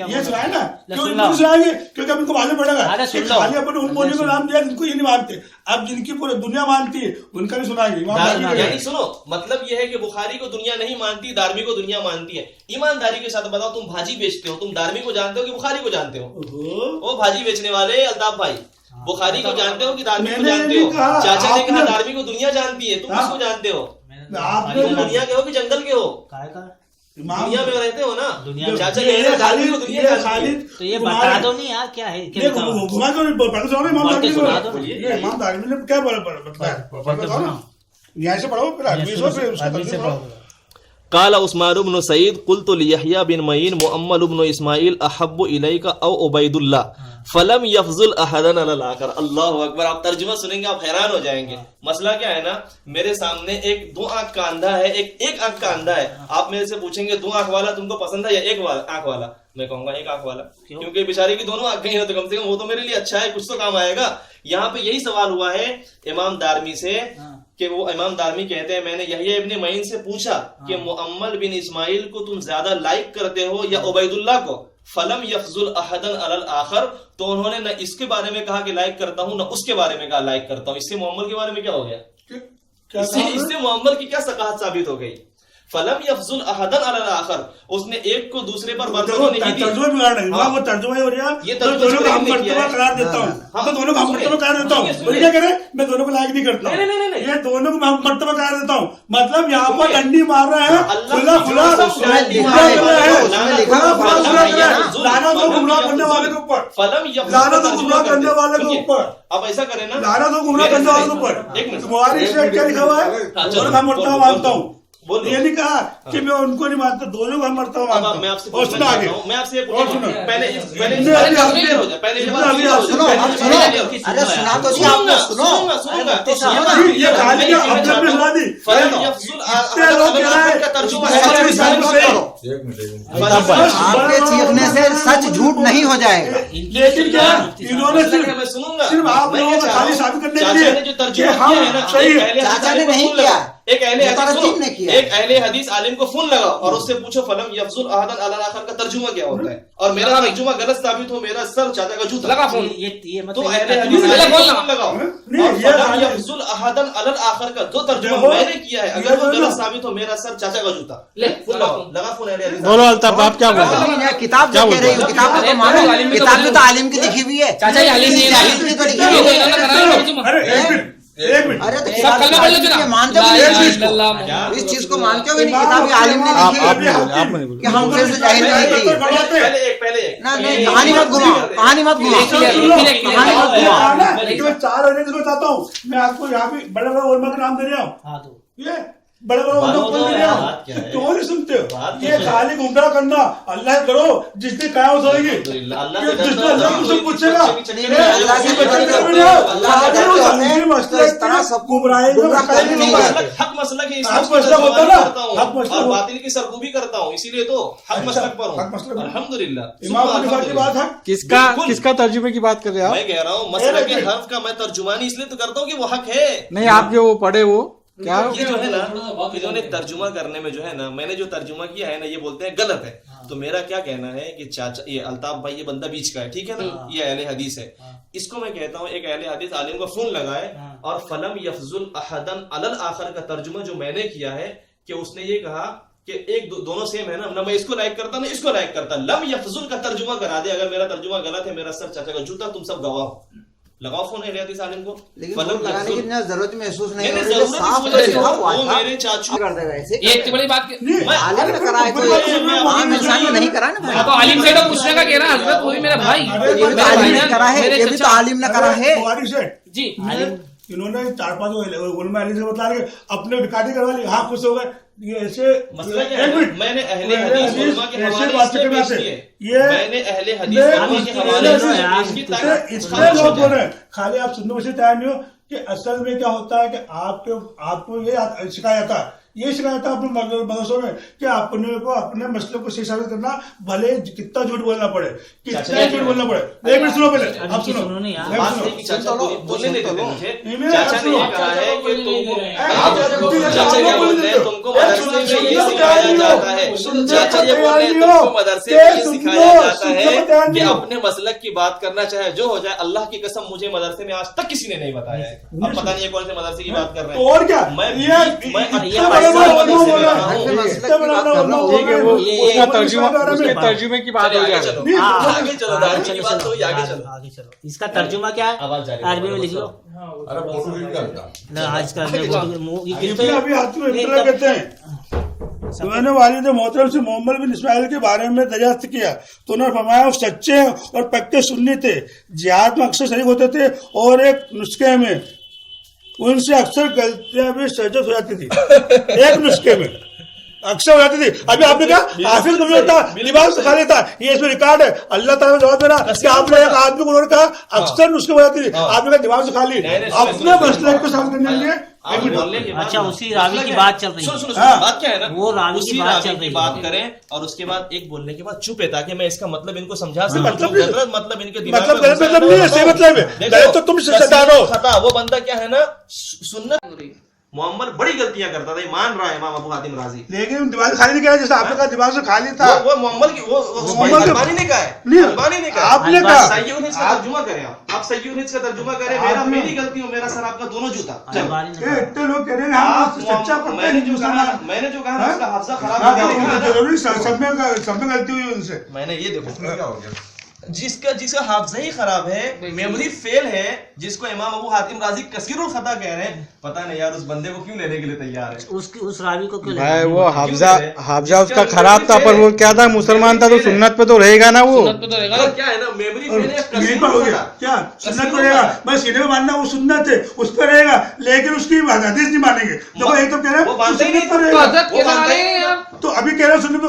ये सुना है ना, क्यों इनको सुनाएंगे, क्योंकि अब इनको मालूम पड़ेगा खाली अपन उन बोलियों को नाम दिया जिनको ये नहीं मानते, अब जिनकी पूरी दुनिया मानती है उनका नहीं सुनाएंगे। यानी सुनो, मतलब ये है कि बुखारी को दुनिया नहीं मानती, दारमी को दुनिया मानती है। ईमानदारी के साथ बताओ, तुम भाजी बेचते हो, तुम दारमी को जानते हो कि बुखारी को जानते हो? ओ भाजी बेचने वाले अल्ताफ भाई, बुखारी को जानते हो कि दारमी को जानते हो? चाचा ने कहा दारमी को दुनिया जानती है, तुम किसको जानते हो? दुनिया के हो कि जंगल के हो? दुनिया में रहते हो ना, चाचा कह रहे दारमी को दुनिया जानती है। तो ये बता दो नहीं यार क्या है, क्या घुमा दो, इमाम दारमी ने क्या बताया, यहाँ से पढ़ो फिर काला उस्मान इब्न सईद कुल्तु लियहया बिन मईन मुअम्मल इब्न इस्माइल अहब्बु इलैका औ उबैदुल्लाह फलम यफजुल अहदन अलल आखर। अल्लाहु अकबर। आप तर्जुमा सुनेंगे आप हैरान हो जाएंगे। मसला क्या है ना, मेरे सामने एक 2 आंख का अंधा है, एक आंख का अंधा है। आप मेरे से पूछेंगे 2 आंख वाला तुमको पसंद है या 1 आंख वाला? मैं कहूंगा 1 आंख वाला, क्योंकि बेचारे की दोनों आंखें हैं, तो कम से कम वो तो मेरे लिए अच्छा है, कुछ तो काम आएगा। यहाँ पे यही सवाल हुआ है इमाम दारमी से कि वो इमाम दारमी कहते हैं मैंने यहया इब्न मईन से पूछा कि मुअम्मल बिन इस्माइल को तुम ज्यादा लाइक करते हो या उबैदुल्लाह को? फलम यफजुल अहदन अलल आखर, तो उन्होंने न इसके बारे में कहा कि लाइक करता हूं, न उसके बारे में कहा लाइक करता हूं। इससे मुअम्मल के बारे में क्या हो गया? इससे मुअम्मल की क्या सकाहत साबित हो गई? फलम यफजुल अहदन अलल आखर, उसने एक को दूसरे पर मर्तबा नहीं दी। तर्जुमा बिगाड़ नहीं, वो तर्जुमा हो रहा है, ये दोनों को हम मर्तबा करार देता हूँ, तो दोनों को हम मर्तबा करार देता हूँ। वो क्या करे, मैं दोनों को लायक नहीं करता हूँ, ये दोनों को हम मर्तबा करार देता हूँ। मतलब यहाँ पर डंडी मार रहे हैं, खुला खुला लाना तो गुमराह करने वाले के ऊपर, लाना तो गुमराह करने वाले के ऊपर। अब ऐसा करें ना, लाना तो गुमराह करने वाले के ऊपर। तुम्हारी शेख क्या लिखा हुआ है, दोनों का मर्तबा मानता हूँ। ये नहीं कहा कि मैं उनको नहीं मानता, दोनों का मरता हूँ। मैं आपसे पूछना आगे, मैं आपसे पहले सुनो, अरे सुना तो आपने, सुनो ये खाली अपने सुना दी। आपके चीखने से सच झूठ नहीं हो जाएगा। लेकिन क्या इन्होंने सिर्फ आप लोगों को खाली साबित करने के लिए कि हम सही है, चाचा ने नहीं किया। एक अहले हदीस आलिम को फोन लगाओ और उससे पूछो फलम यफजुल अहदन अलल आखर का तर्जुमा क्या होता है, और मेरा तर्जुमा गलत साबित हो, मेरा सर चाचा का जूता लगा फोन। तो अहले हदीस फोन लगाओ और फलम यफजुल अहदन अलल आखर का जो तर्जुमा मैंने किया है, अगर वो गलत साबित हो, मेरा सर चाचा का जूता। ले फोन लगाओ, लगा फोन अहले हदीस। बोलो अल्ताफ आप क्या बोल रहे हैं? किताब जो कह रही हूँ, किताब को तो मानो, किताब में तो आलिम की लिखी हुई है, चाचा ये आलिम की तो लिखी हुई है। अरे तो किताब मानते हो, इस चीज को मानते हो नहीं? किताब आलिम ने लिखी है कि हम फिर से जाहिल नहीं थी। ना नहीं, कहानी मत घुमाओ, कहानी मत घुमाओ, कहानी मत घुमाओ। मैं 4 होने को बताता हूँ, मैं आपको यहाँ पे बड़े बड़े उलमा का नाम दे रहा हूँ, ये बड़े बड़े क्यों नहीं सुनते हो? ये खाली गुमराह करना, अल्लाह करो जिसने कहा वो सोएगी, जिसने अल्लाह तुमसे पूछेगा हक मसलक है, और बातिल की सरकूबी करता हूँ, इसीलिए तो हक मसलक पर हूँ। अल्हम्दुलिल्लाह। किसका तर्जुमे की बात कर रहे हैं आप? मैं कह रहा हूँ मसलक के हर्फ का मैं तर्जुमानी इसलिए तो करता हूँ कि वो हक है। नहीं, आप जो पढ़े वो क्या ये जो है ना, इन्होंने तर्जुमा करने में जो है ना, मैंने जो तर्जुमा किया है ना, ये बोलते हैं गलत है। तो मेरा क्या कहना है कि चाचा ये अल्ताफ भाई ये बंदा बीच का है, ठीक है ना, ये अहले हदीस है। इसको मैं कहता हूँ एक अहले हदीस आलिम को फोन लगाए और फलम यफजुल अहदन अलल आखर का तर्जुमा जो मैंने किया है कि उसने ये कहा कि एक दोनों सेम है ना मैं इसको लाइक करता ना इसको लाइक करता, लम यफजुल का तर्जुमा करा दे। अगर मेरा तर्जुमा गलत है, मेरा सर चाचा का जूता, तुम सब गवाह हो। लगाओ फोन अहले हदीस आलिम को। लेकिन मतलब लगाने की ना जरूरत महसूस नहीं हो नहीं, रही है, जरूरत साफ इस तो वजह से लिखा हो, हुआ वो था। मेरे चाचू कर देगा ऐसे। ये इतनी बड़ी बात आलिम ने करा है तो आम इंसान ने नहीं करा ना। तो आलिम से तो पूछने का कह रहा है हजरत, वही मेरा भाई ये भी तो आलिम ने करा है, ये भी तो आलिम ने करा है। बुखारी से जी। इन्होंने 4-5 उलमा अली से बता रहे अपने रिकॉर्डिंग करवा ली, हाँ खुश हो गए। ये ऐसे मसला क्या है, मैंने अहले हदीस उलमा के हवाले इसलिए पेश किए, ये मैंने अहले हदीस उलमा के हवाले इसकी तारीफ इसलिए लोग बोल रहे हैं, खाली आप सुनने से तैयार नहीं हो कि असल में क्या होता है कि आपको ये सिखाया था, ये सिखाया था अपने मदरसों में कि अपने को अपने मसले को सही साबित करना, भले कितना झूठ बोलना पड़े, कितना झूठ बोलना पड़े। एक मिनट सुनो पहले, आप सुनो। बात है कि चाचा बोलने नहीं देते मुझे। चाचा ने ये कहा है कि तुमको चाचा ये बोल रहे हैं तुमको मदरसे में ये सिखाया जाता है, चाचा ये बोल रहे हैं तुमको मदरसे में ये सिखाया जाता है कि अपने मसलक की बात करना चाहे जो हो जाए। अल्लाह की कसम मुझे मदरसे में आज तक किसी ने नहीं बताया है। अब पता नहीं है कौन से मदरसे की बात कर रहे हैं। और क्या मैं उसका तर्जुमे की बात हो जाए। आगे चलो, आगे चलो। इसका तर्जुमा क्या है? आवाज जारी अरबी में लिख लो। अरे पोर्टुगीज का था। ना आज का अभी हाथ में इतना कहते हैं। तो मैंने वालिद मोहतरम से मोहम्मद बिन इस्माइल के बारे में दरियाफ्त किया तो उन्होंने फरमाया वो सच्चे और पक्के सुन्नी थे, जिहाद में अक्सर शरीक होते थे और एक नुस्खे में उनसे अक्सर गलतियां भी सजद हो जाती थी। एक नुस्खे में अक्सर हो जाती थी। अभी आपने कहा हाफिज कमजोर था, दिमाग खा लेता, ये इसमें रिकॉर्ड है। अल्लाह ताला ने जवाब दे रहा कि आपने एक आदमी को उन्होंने कहा अक्सर नुस्खे हो जाती थी, आपने कहा दिमाग से खा ली। अपने मसले को साफ करने के लिए अच्छा उसी रावी की बात चल रही है। सुनो बात क्या है ना, वो रावी की बात चल रही है। बात करें और उसके बाद एक बोलने के बाद चुप है ताकि मैं इसका मतलब इनको समझा सकूं। मतलब इनके दिमाग में मतलब नहीं है, सही मतलब है। गलत तो तुम सदारो खता वो बंदा क्या है ना, सुन्नत मोहम्मद बड़ी गलतियां करता था, मान रहा है इमाम अबू हातिम राजी, लेकिन दिमाग से खाली नहीं किया, जैसे आपने कहा दिमाग से खाली था। वो मोहम्मद की वो अलबानी ने कहा है, अलबानी ने कहा आपने कहा सय्यद हिज का तर्जुमा करें, आप सय्यद हिज का तर्जुमा करें, मेरी गलती हो, मेरा सर आपका दोनों जूता। इतने लोग कह रहे हैं सच्चा मैंने जो कहा उसका हाफजा खराब जरूरी सब में गलती हुई उनसे। मैंने ये देखो क्या हो गया? जिसका हाफजा ही खराब है, मेमोरी फेल है, जिसको इमाम अबू हातिम राजी कसीरुल खता कह रहे हैं, पता नहीं यार उस बंदे को क्यों लेने के लिए तैयार है। उस रावी को क्यों भाई वो हाफजा उसका खराब था, पर वो क्या था, मुसलमान था तो सुन्नत पे तो रहेगा ना। वो क्या है ना, मेमोरी फेल है, हो गया क्या सुन्नत पर रहेगा, बस सीने में मानना वो सुन्नत है उस पर रहेगा, लेकिन उसकी हदीस नहीं मानेंगे। देखो एक तो कह रहे हैं सुन्नत पर रहेगा, तो अभी कह रहे हैं सुन्नत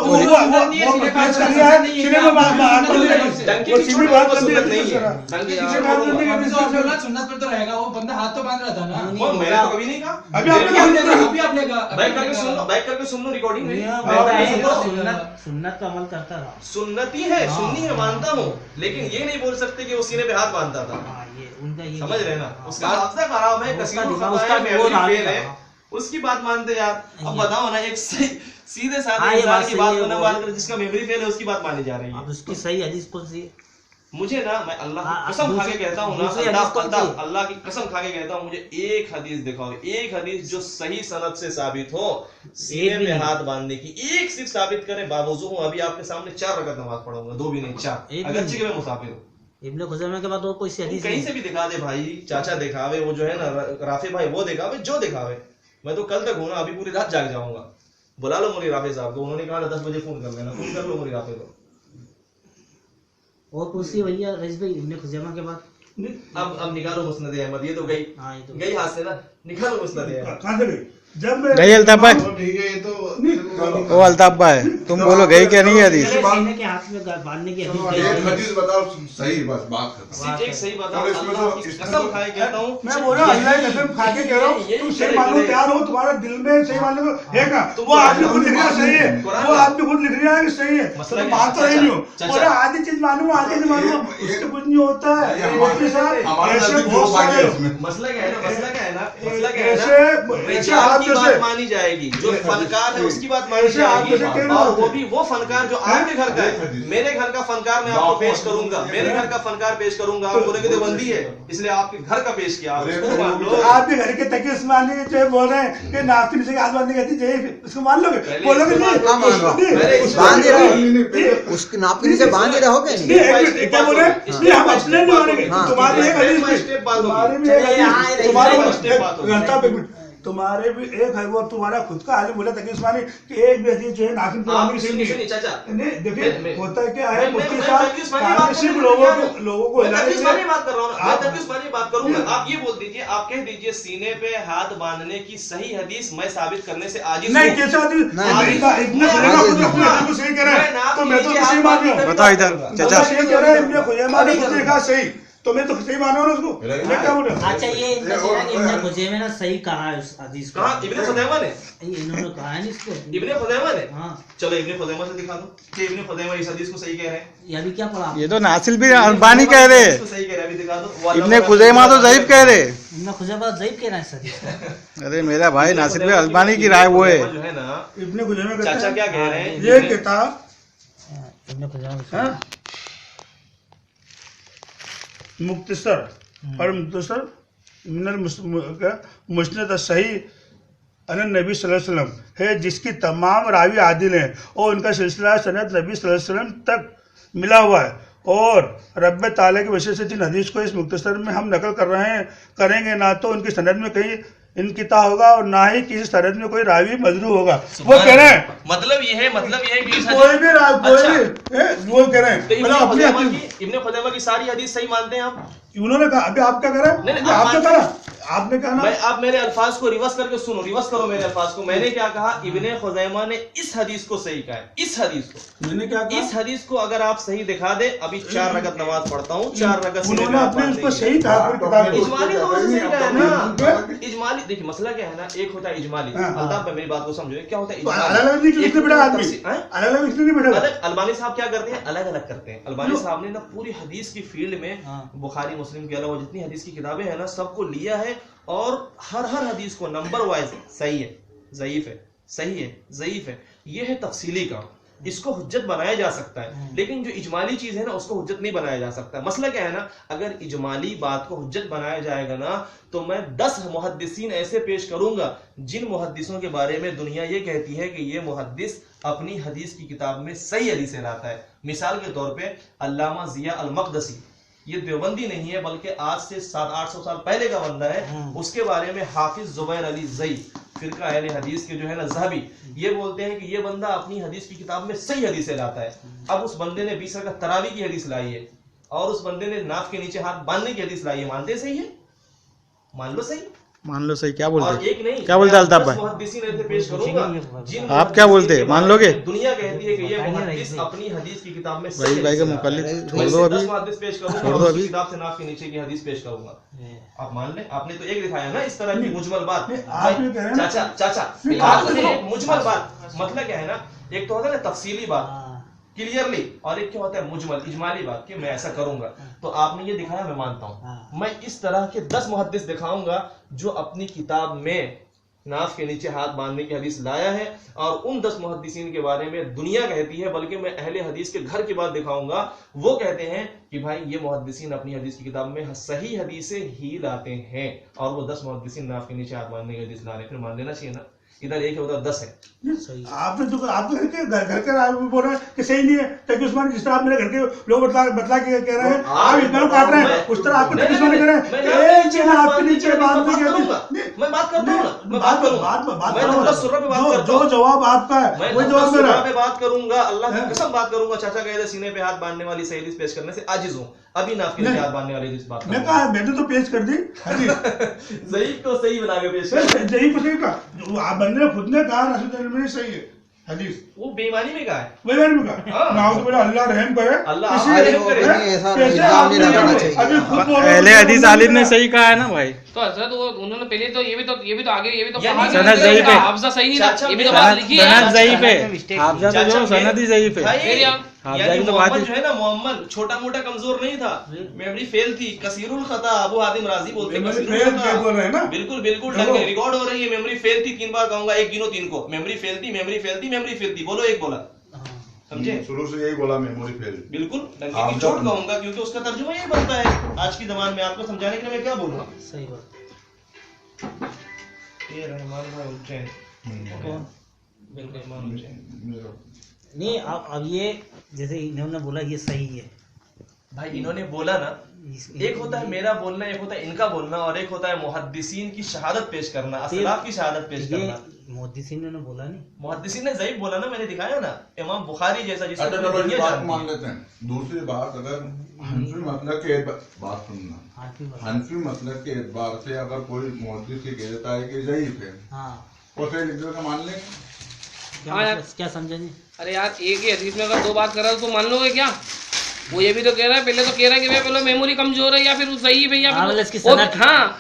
सुन्नत पर तो रहेगा, वो बंदा हाथ तो बांध रहा था ना। मैंने तो कभी नहीं कहा, अभी आपने कहा बैक करके सुन लो रिकॉर्डिंग में। सुन्नत का अमल करता रहा, सुन्नती है, सुन्नी है, मानता हूँ, लेकिन ये नहीं बोल सकते कि वो सीने पे हाथ बांधता था। ये समझ रहे ना, उसका हाफजा खराब है, कसीरुल खता है, मेमोरी फेल है, उसकी बात मानते यार। अब बताओ ना, एक सीधे साधे इंसान की बात को मान कर जिसका मेमोरी फेल है उसकी बात मानी जा रही है। अब उसकी सही हदीस कौन सी है? मुझे ना, मैं अल्लाह की कसम खा के कहता हूँ ना, अल्लाह की कसम खा के कहता हूँ, मुझे एक हदीस दिखाओ, एक हदीस जो सही सनद से साबित हो, सीने में हाथ बांधने की, एक सिर्फ साबित करें। बावजूद हूँ अभी आपके सामने 4 रकअत नमाज पढ़ूंगा, 2 भी नहीं 4, अगरचे कि मैं मुसाफिर हूँ। इब्न खुज़ैमा के बाद वो कोई हदीस कहीं से भी दिखा दे भाई, चाचा दिखावे, वो जो है ना राफे भाई वो दिखावे, जो दिखावे। मैं तो कल तक हूँ ना, अभी पूरी रात जाग जाऊंगा। बुला लो मुरी राफे साहब को, उन्होंने कहा 10 बजे फोन कर लेना, फोन कर लो मुरी राफे को। और पूछती भैया रईस भाई इब्न खुज़ैमा के बाद अब निकालो मुस्नद अहमद, ये तो गई हाथ से ना, निकालो मुस्नद अहमद। कहाँ से गई? गई अल्ताफ भाई, ठीक है, ये तो वो अल्ताफ भाई तुम बोलो गई क्या नहीं हदीस? सीने के हाथ में बांधने की एक हदीस बताओ सही, बस बात खत्म। एक सही बताओ, अल्लाह की कसम खाए कहता हूँ, मैं बोल रहा हूँ अल्लाह की कसम खा के कह रहा हूँ, तुम सही मानने को तैयार हो, तुम्हारे दिल में सही मानने को है क्या? वो आदमी खुद लिख रहा सही है, वो आदमी खुद लिख रहा है कि सही है, तो बात तो रही नहीं हो। और आधी चीज मालूम, आधी नहीं मालूम, उससे कुछ नहीं होता है। मसला क्या है ना, ऐसे की बात मानी जाएगी, जो फनकार है उसकी बात मानी जाएगी, और वो भी वो फनकार जो आपके घर का है। मेरे घर का फनकार मैं आपको पेश करूंगा, मेरे घर का फनकार पेश करूंगा, आप बोलेंगे देवबंदी है इसलिए आपके घर का पेश किया, आपके घर के तकी उस्मानी जो बोल रहे हैं कि नाक के नीचे हाथ बांधने कहती है, उसको मान लोगे? बोलोगे उसके नाप के नीचे बांध ही रहोगे क्या बोल रहे हैं? हम अपने नहीं मानेंगे, तुम्हारे भी एक है वो तुम्हारा खुद का आलिम बोला तकी उस्मानी कि एक भी हदीस जो है नाखून पुरानी सही नहीं है। चाचा नहीं देखिए होता है क्या है, मुफ्ती साहब सिर्फ लोगों को बात कर रहा हूँ, मैं तकी उस्मानी बात करूंगा। आप ये बोल दीजिए, आप कह दीजिए सीने पे हाथ बांधने की सही हदीस मैं साबित करने से आजिज नहीं, कैसे सही कह रहे हैं तो मैं तो सही मान रहा हूँ। बताओ इधर चाचा, सही कह रहे हैं, इब्ने खुज़ैमा ने खुद देखा सही, तो मैं तो सही मान रहा हूँ उसको। मैं क्या बोल रहा हूँ? अच्छा ये इब्ने खुज़ैमा ने सही कहा है उस हदीस को। कहा इब्ने खुज़ैमा ने, इन्होंने कहा है इसको इब्ने खुज़ैमा ने। हाँ चलो इब्ने खुज़ैमा से दिखा दो कि इब्ने खुज़ैमा इस हदीस को सही कह रहे हैं। ये अभी क्या पढ़ा? ये तो नासिल भी अलबानी कह रहे, सही कह रहे हैं, अभी दिखा दो। इब्ने खुज़ैमा तो ज़ईफ कह रहे। इब्ने खुज़ैमा ज़ईफ कह रहे हैं इस हदीस को। अरे मेरा भाई नासिर भी अलबानी की राय वो है जो है ना, इब्ने खुज़ैमा चाचा क्या कह रहे हैं, ये किताब इब्ने खुज़ैमा मुख्तसर और मुख्तसर मिनल मुस्नद सही अन नबी सल्लल्लाहु अलैहि वसल्लम है, जिसकी तमाम रावी आदिल हैं और उनका सिलसिला सनद नबी सल्लल्लाहु अलैहि वसल्लम तक मिला हुआ है। और रब्बे ताला की वजह से जिन हदीस को इस मुख्तसर में हम नकल कर रहे हैं करेंगे, ना तो उनकी सनद में कहीं इनकिता होगा और ना ही किसी सनद में कोई रावी मजरू होगा। वो कह रहे हैं मतलब ये है कि कोई भी वो कह रहे हैं इब्ने खुज़ैमा की सारी हदीस सही मानते हैं आप? उन्होंने कहा, अभी आप क्या कर रहे हैं? आपने कहा, आपने कहा ना, आप मेरे अल्फाज को रिवर्स करके सुनो, रिवर्स करो मेरे अल्फाज को। मैंने क्या कहा? इब्ने खुज़ैमा ने इस हदीस को सही कहा है, इस हदीस को। मैंने क्या कहा? इस हदीस को अगर आप सही दिखा दे, अभी 4 रकत नमाज पढ़ता हूँ, 4 रकत उन्होंने अपने उसको सही कहा। इजमाली तौर से सही कहा है ना। इजमाली देखिए मसला क्या है ना, एक होता है इजमाली, अल्ताफ भाई मेरी बात को समझो, क्या होता है अलग। अलबानी साहब क्या करते हैं, अलग अलग करते हैं। अलबानी साहब ने ना पूरी हदीस की फील्ड में बुखारी मुस्लिम के अलावा जितनी हदीस की किताबें हैं ना सबको लिया है, और हर हदीस को नंबर वाइज सही है, ज़ईफ है, सही है, ज़ईफ है, ये है तफसीली काम। इसको हुज्जत बनाया जा सकता है, लेकिन जो इजमाली चीज है ना उसको हुज्जत नहीं बनाया जा सकता। मसला क्या है ना, अगर इजमाली बात को हुज्जत बनाया जाएगा ना तो मैं 10 मुहद्दिसीन ऐसे पेश करूंगा जिन मुहद्दिसों के बारे में दुनिया ये कहती है कि ये मुहद्दिस अपनी हदीस की किताब में सही हदीसें लाता है। मिसाल के तौर पे अल्लामा ज़िया अल-मक़दसी, ये देवबंदी नहीं है बल्कि आज से 700-800 साल पहले का बंदा है। उसके बारे में हाफिज ज़ुबैर अली ज़ई फिरका अहले हदीस के जो है ना ज़हबी, ये बोलते हैं कि ये बंदा अपनी हदीस की किताब में सही हदीसें लाता है। अब उस बंदे ने 20 रकअत तरावी की हदीस लाई है और उस बंदे ने नाक के नीचे हाथ बांधने की हदीस लाई है, मानते सही है? मान लो सही, मान लो सही। क्या बोलते? और एक नहीं, क्या बोलते अल्ताफ भाई? मुहद्दिसीन ऐसे पेश करूंगा आप क्या बोलते, मान लोगे? दुनिया कहती है कि ये मुहद्दिस अपनी हदीस की किताब में भाई भाई का मुकल्लिद छोड़ दो, अभी छोड़ दो, अभी किताब से नाक के नीचे की हदीस पेश करूंगा, आप मान ले। आपने तो एक दिखाया ना इस तरह की मुजमल बात। चाचा मुजमल बात मतलब क्या है ना, एक तो होता है ना तफसीली बात क्लियरली, और एक क्या होता है मुजमल इजमाली बात कि मैं ऐसा करूंगा। तो आपने ये दिखाया, मैं मानता हूं। मैं इस तरह के 10 मुहद्दिस दिखाऊंगा जो अपनी किताब में नाफ के नीचे हाथ बांधने की हदीस लाया है, और उन 10 मुहद्दिसीन के बारे में दुनिया कहती है, बल्कि मैं अहले हदीस के घर की बात दिखाऊंगा, वो कहते हैं कि भाई ये मुहद्दिसीन अपनी हदीस की किताब में सही हदीसें ही लाते हैं, और वो 10 मुहद्दिसीन नाफ के नीचे हाथ बांधने की हदीस ला रहे हैं, फिर मान लेना चाहिए ना। इधर एक है उधर 10 है। आपने तो घर के बोल रहे हैं कि सही नहीं है। तकी उस्मानी जिस तरह आप मेरे घर के लोग बतला के कह रहे हैं, आप इतना काट रहे हैं, उस तरह आपको तकी उस्मानी कह रहे हैं आपके नीचे बात नहीं कहते। मैं बात करता हूं ना, मैं बात करूंगा, जो जवाब आपका है वो जवाब मेरा पे बात करूंगा। अल्लाह की कसम बात करूंगा। चाचा कहते सीने पे हाथ बांधने वाली सही हदीस पेश करने से आजिज हूं, अभी नाफ के नीचे हाथ बांधने वाली हदीस बात मैं कहा, मैंने तो पेश कर दी ज़ईफ को सही बना के पेश कर। ज़ईफ सही का आप बंदे ने खुद ने कहा रसूल में सही है हदीस, वो बेईमानी में कहा है, बेईमानी में कहा। नाउज़ बिल्लाह, अल्लाह रहम करे, अल्लाह रहम करे। ऐसा इल्जाम नहीं लगाना चाहिए। अभी खुद बोल पहले हदीस आलिम ने सही कहा है ना भाई। तो हजरत वो उन्होंने पहले तो ये भी तो आगे ये भी तो यानी कहा सनद ज़ईफ है, हाफजा सही नहीं था, ये भी तो बात लिखी है। सनद ज़ईफ है, हाफजा तो जो सनद ही ज़ईफ है। हाफ यानी जारी तो मोहम्मद बात जो है ना, मोहम्मद छोटा मोटा कमजोर नहीं था, मेमोरी फेल थी, कसीरुल खता, अबू हातिम राजी बोलते हैं मेमोरी कसीरुल फेल खता। क्या बोल रहे हैं ना? बिल्कुल बिल्कुल चलो। ढंग रिकॉर्ड हो रही है, मेमोरी फेल थी, 3 बार कहूंगा, एक गिनो 3 को, मेमोरी फेल थी, मेमोरी फेल थी, मेमोरी फेल थी, बोलो एक बोला, समझे? शुरू से यही बोला मेमोरी फेल। बिल्कुल डंके की चोट कहूंगा, क्योंकि उसका तर्जुमा यही बनता है आज की जबान में। आपको समझाने के लिए मैं क्या बोलूँ? सही बात। ये रहमान भाई उठे बिल्कुल उठे। नहीं अब ये जैसे इन्होंने बोला ये सही है भाई इन्होंने बोला ना, एक होता है मेरा बोलना, एक होता है इनका बोलना, और एक होता है मुहद्दिसीन की शहादत पेश करना, असलाफ की शहादत पेश ये करना। मुहद्दिसीन ने बोला नहीं, मुहद्दिसीन ने ज़ईफ बोला ना, मैंने दिखाया ना, इमाम बुखारी जैसा जिसको अच्छा पूरी चलो दुनिया ये बात जानती मान है। लेते हैं। दूसरी बात, अगर हनफी मतलब के बात सुनना, हनफी मतलब के एतबार से अगर कोई मुहद्दिस ये कह देता है कि ज़ईफ है, हाँ और फिर लिख देता मान लेंगे। हाँ यार। क्या समझेंगे? अरे यार एक ही हदीस में अगर 2 बात कर रहा तो मान लोगे क्या? वो ये भी तो कह रहा है, पहले तो कह रहा है कि भैया पहले मेमोरी कमजोर है, या फिर वो सही है भैया,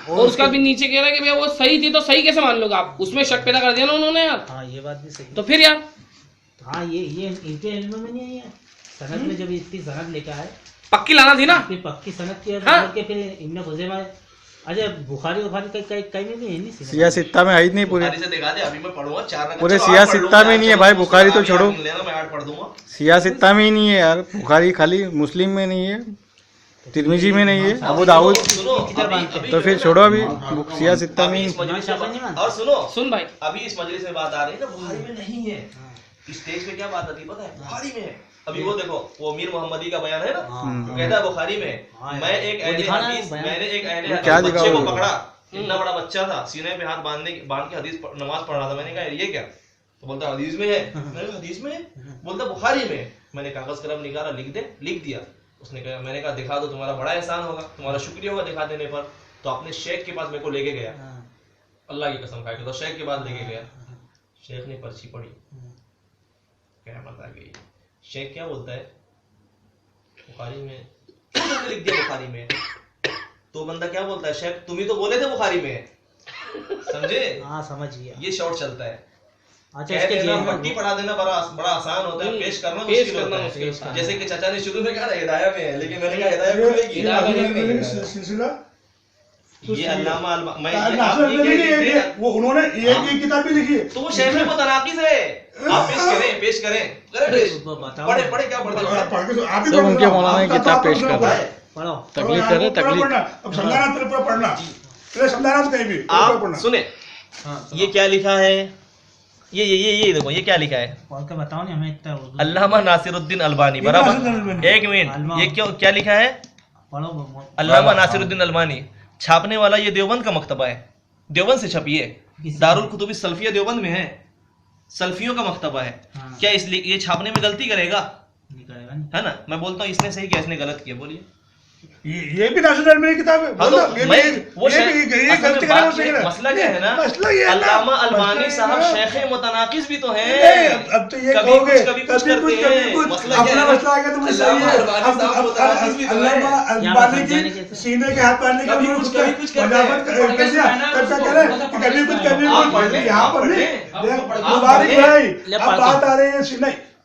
और उसका भी नीचे कह रहा है कि भैया वो सही थी, तो सही कैसे मान लोगे आप? उसमें शक पैदा कर दिया ना उन्होंने यार। हाँ ये बात भी सही। तो फिर यार हाँ ये इनके इल्म में नहीं है, सनद में जब इतनी सनद लेकर आए, पक्की लाना थी ना, फिर पक्की सनद की हाँ। के फिर इब्न खुज़ैमा, अच्छा बुखारी कहीं में भी है नहीं, सिया सित्ता में है ही नहीं पूरे, बुखारी से दिखा दे, अभी मैं पढ़ूंगा 4 रकात। पूरे चलो, सिया आप पढ़ सित्ता लो, में नहीं है चलो, भाई, बुखारी तो छोड़ो, लेना, मैं 8 पढ़ दूंगा। सिया सित्ता में ही नहीं है यार, बुखारी खाली मुस्लिम में नहीं है, तिरमिजी में नहीं है, अबू दाऊद, सुनो अभी तो फिर छोड़ो अभी सिया सित्ता में अभी ही। इस मजलिस में, और सुनो सुन भाई, अभी इस मजलिस में बात आ रही है ना, बुखारी में नहीं है। स्टेज पे क्या बात आती है पता है? बुखारी में है। अभी वो देखो, वो मीर मोहम्मदी का बयान है ना, तो कहता है बुखारी में, मैं एक अहले हदीस, मैंने एक अहले क्या हदीस बच्चे को दिखाओगे? पकड़ा, इतना बड़ा बच्चा था, सीने पे हाथ बांध के हदीस नमाज पढ़ रहा था। मैंने कहा ये क्या? तो बोलता हदीस में है। मैंने कहा हदीस में है? बोलता बुखारी में है। मैंने कागज कलम निकाला, लिख दिया। उसने कहा, मैंने कहा दिखा दो, तुम्हारा बड़ा एहसान होगा, तुम्हारा शुक्रिया होगा दिखा देने पर। तो अपने शेख के पास मेरे को लेके गया, अल्लाह की कसम खा के, तो शेख के पास लेके गया। शेख ने पर्ची पढ़ी, क्या बता गई? शेख क्या बोलता है? बुखारी में लिख दिया, बुखारी में। तो बंदा क्या बोलता है? शेख तुम ही तो बोले थे बुखारी में है। समझे? हाँ समझ गया। ये शॉर्ट चलता है। अच्छा कह इसके देना, जेल में पट्टी पढ़ा देना बड़ा आसान होता है, पेश करना मुश्किल होता है। जैसे कि चाचा ने शुरू में कहा हिदाया में है, लेकिन मैंने कहा हिदाया में मिलेगी। सिलसिला ये अल्लामा मैं वो उन्होंने एक किताब भी लिखी है, तो वो शेख में तनाकीज है। आप पेश करें पढ़े क्या पढ़ते हैं? आप ही सब उनके मौलाना की किताब पेश कर रहे हैं, पढ़ो। तकलीफ कर रहे, तकलीफ। अब समझाना तेरे पूरा पढ़ना, तेरे समझाना तो कहीं भी आप सुने, ये क्या लिखा है? ये देखो, ये क्या लिखा है? पढ़ के बताओ नहीं हमें इतना उर्दू। अल्लामा नासिरुद्दीन अलबानी, बराबर। एक मिनट, ये क्यों क्या लिखा है? पढ़ो। अल्लामा नासिरुद्दीन अलबानी। छापने वाला ये देवबंद का मकतबा है, देवबंद से छपी है, दारुल कुतुब सल्फिया देवबंद में है, सल्फियों का मकतबा है। क्या इसलिए ये छापने में गलती करेगा? है ना? मैं बोलता हूँ इसने सही किया, इसने गलत किया। बोलिए। ये भी नासिरुद्दीन अलबानी की किताब है। हाँ, तो वो मसला क्या है ना, मसला ये है ना, अल्लामा अलबानी मसला साहब ये है। शेख मुतनाकिस भी तो हैं। अब तो ये कभी कहोगे, कुछ कभी कुछ करते हैं। मसला क्या अपना है? मसला आ गया तो मुझे सही है। अल्लामा अलबानी की सीने के हाथ पाड़ने का कभी भी कुछ उसका कभी कुछ करते वजाहत हैं। कर दिया, तब क्या करें कि कभी कुछ आप पढ़ लें, यहाँ आप पर पढ़ नहीं। लें, आप पढ़ लें। मुबारक भाई, ले अब पढ़ बात आ रही है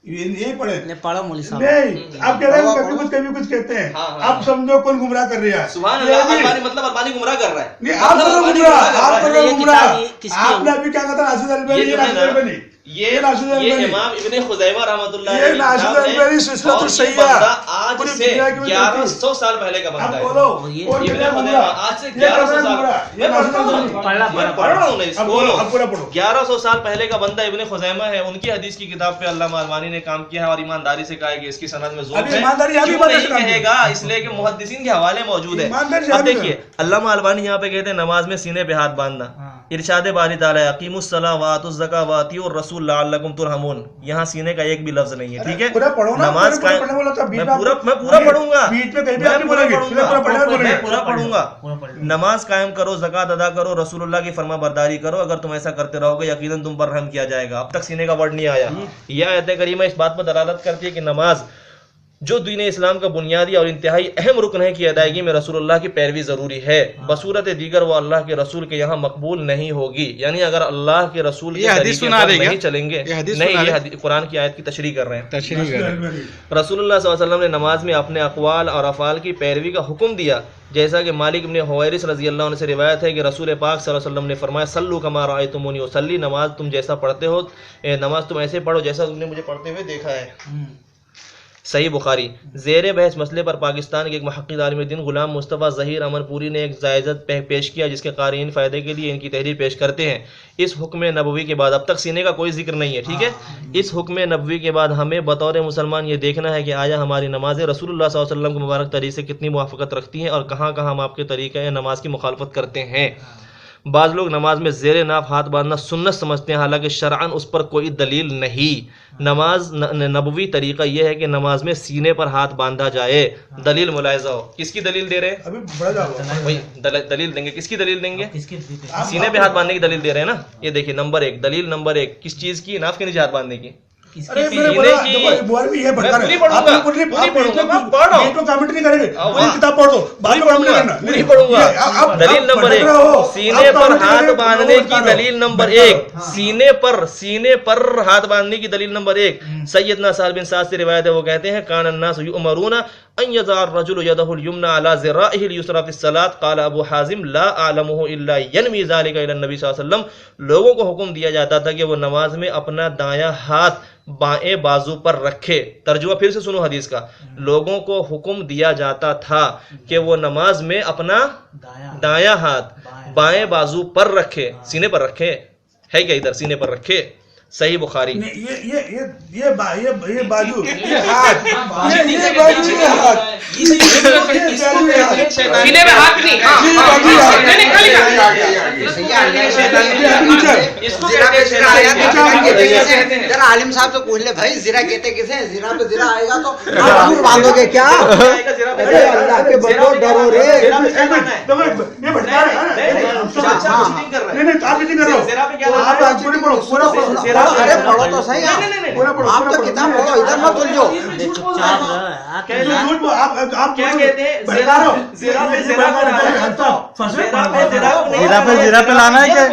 नहीं, ये पढ़े ले पढ़ो मौलवी साहब। नहीं, आप कह रहे हो कभी कुछ कहते हैं। हाँ, हाँ। आप समझो कौन गुमराह कर रहा है। सुभान अल्लाह, अलबानी मतलब अलबानी गुमराह कर रहा है। नहीं, आप मतलब करो अलबानी गुमराह, गुमराह आप कर रहा है। करो गुमराह। किसकी है? आपने अभी क्या कहा था? नासिरुद्दीन अलबानी, ये जो है नासिरुद्दीन ना, अलबानी। ये नासिरुद्दीन अलबानी। इमाम इब्ने खुज़ैमा रहमतुल्लाह ये अलैह की नासिरुद्दीन किताब है, अलबानी सिलसिला और तो ये सही है। बंदा आज पूरी से दुनिया की वजह 1100 साल पहले का आप बंदा है। बोलो ये कौन इब्ने कितना खुज़ैमा गुमराह? आज से ये 1100 कितना साल गुमराह? ये मैं पढ़ता हूँ, पढ़ना, मैं पढ़ रहा हूँ ना अब इसको। बोलो, अब पूरा पढ़ो। 1100 साल पहले का बंदा इब्ने खुज़ैमा है, उनकी हदीस की किताब पे अल्लामा अलबानी ने काम किया है, और ईमानदारी से कहा है कि इसकी सनद में ज़ोर अभी है। ईमानदारी अभी क्यों बता नहीं सकता हूं। कहेगा? इसलिए कि मुहद्दिसीन के हवाले मौजूद है। ईमानदारी अब अभी देखिए, अल्लामा अलबानी यहाँ पे कहते हैं नमाज में सीने पे हाथ बांधना, इरशाद बारी ताला अकीमुस सलाह व आतुज़ ज़कात व अतीउर रसूल लअल्लकुम तुरहमून, यहाँ सीने का एक भी लफ्ज नहीं है। ठीक है, पूरा पढ़ो ना, नमाज पूरा का पढ़ने वाला था, बीच मैं में पूरा पढ़ूंगा, बीच में कहीं भी मैं आप नहीं पूरा बोलेंगे, पढ़ूंगा, पूरा पढ़ना बोलेंगे। मैं पूरा पढ़ूंगा। नमाज कायम करो, ज़कात अदा करो, रसूलुल्लाह की फरमा बरदारी करो, अगर तुम ऐसा करते रहोगे यकीनन तुम पर रहम किया जाएगा। अब तक सीने का वर्ड नहीं आया। यह आयत करीमा इस बात पर दलालत करती है कि नमाज जो दीन इस्लाम का बुनियादी और इंतहाई अहम रुकन है कि अदायगी में रसूलुल्लाह की पैरवी ज़रूरी है, बसूरत दीगर वो अल्लाह के रसूल के यहाँ मकबूल नहीं होगी। यानी अगर अल्लाह के रसूल के तरीके पर नहीं चलेंगे, नहीं, ये कुरान की आयत की तशरीह कर रहे हैं। रसूलुल्लाह सल्लल्लाहु अलैहि वसल्लम ने नमाज में अपने अक़वाल और अफ़ाल की पैरवी का हुक्म दिया, जैसा कि मालिक इब्न हुवैरिस रज़ी अल्लाह अन्हु से रिवायत है कि रसूल पाक सल्लल्लाहु अलैहि वसल्लम ने फरमाया, सल्लू कमा रअयतुमूनी उसल्ली, नमाज तुम जैसा पढ़ते हो, नमाज तुम ऐसे पढ़ो जैसा तुमने मुझे पढ़ते हुए देखा है। सही बुखारी। ज़ेर बहस मसले पर पाकिस्तान के एक मुहक्किक़ आलिम दीन गुलाम मुस्तफ़ा ज़हीर अमरपुरी ने एक जायज़त पेश किया, जिसके क़ारीन फ़ायदे के लिए इनकी तहरीर पेश करते हैं। इस हुक्म नबवी के बाद, अब तक सीने का कोई जिक्र नहीं है, ठीक है, इस हुक्म नबवी के बाद हमें बतौर मुसलमान ये देखना है कि आया हमारी नमाज़ें रसूलुल्लाह सल्लल्लाहु अलैहि वसल्लम के मुबारक तरीक़े से कितनी मुवाफ़क़त रखती हैं और कहाँ कहाँ हम आपके तरीक़े नमाज की मुखालफत करते हैं। बाज़ लोग नमाज में ज़ेर नाफ हाथ बांधना सुन्नत समझते हैं, हालांकि शरअन उस पर कोई दलील नहीं। नमाज नबवी तरीका यह है कि नमाज में सीने पर हाथ बांधा जाए। दलील मुलाहिज़ा हो, किसकी दलील दे रहे हैं? वही दलील देंगे, किसकी दलील देंगे? सीने पे हाथ बांधने की दलील दे रहे हैं ना। ये देखिए नंबर 1 दलील, नंबर 1 किस चीज़ की? नाफ के नीचे हाथ बांधने की। अरे मेरे बोला भी ये बता रहे आप पूरी कमेंट नहीं करेंगे, किताब पढ़ दो, बाद में कमेंट करना। नहीं पढ़ूंगा। दलील नंबर 1 सीने पर हाथ बांधने की दलील नंबर 1, सीने पर हाथ बांधने की दलील नंबर 1 सैयदना साल बिन साद से रिवायत है, वो कहते हैं कान अन्नास युमरूना अन यज़अर रजुल यदहुल युमना अला ज़िराइहिल युसरा फिस सलात, क़ाल अबू हाज़िम ला अअलमुहु इल्ला यनवी ज़ालिका इला नबी सल्लल्लाहु अलैहि वसल्लम। लोगों को हुक्म दिया जाता था कि वो नमाज में अपना दायां हाथ बाएं बाजू पर रखे। तर्जुमा फिर से सुनो हदीस का। लोगों को हुक्म दिया जाता था कि वो नमाज में अपना दायां हाथ बाएं बाजू पर रखे, सीने पर रखे। है क्या इधर? सीने पर रखे। सही बुखारी। ये बाजू सीने में हाथ नहीं, जरा आलिम साहब से पूछ ले भाई, जीरा कहते किसे? जीरा पे जीरा आएगा तो आप बांधोगे क्या? अरे अल्लाह के बंदो डरो रे। अरे पढ़ो तो सही, आप तो किताब पढ़ो, इधर मत उलझो। आप क्या कहते हैं? जीरा पे लाना है क्या?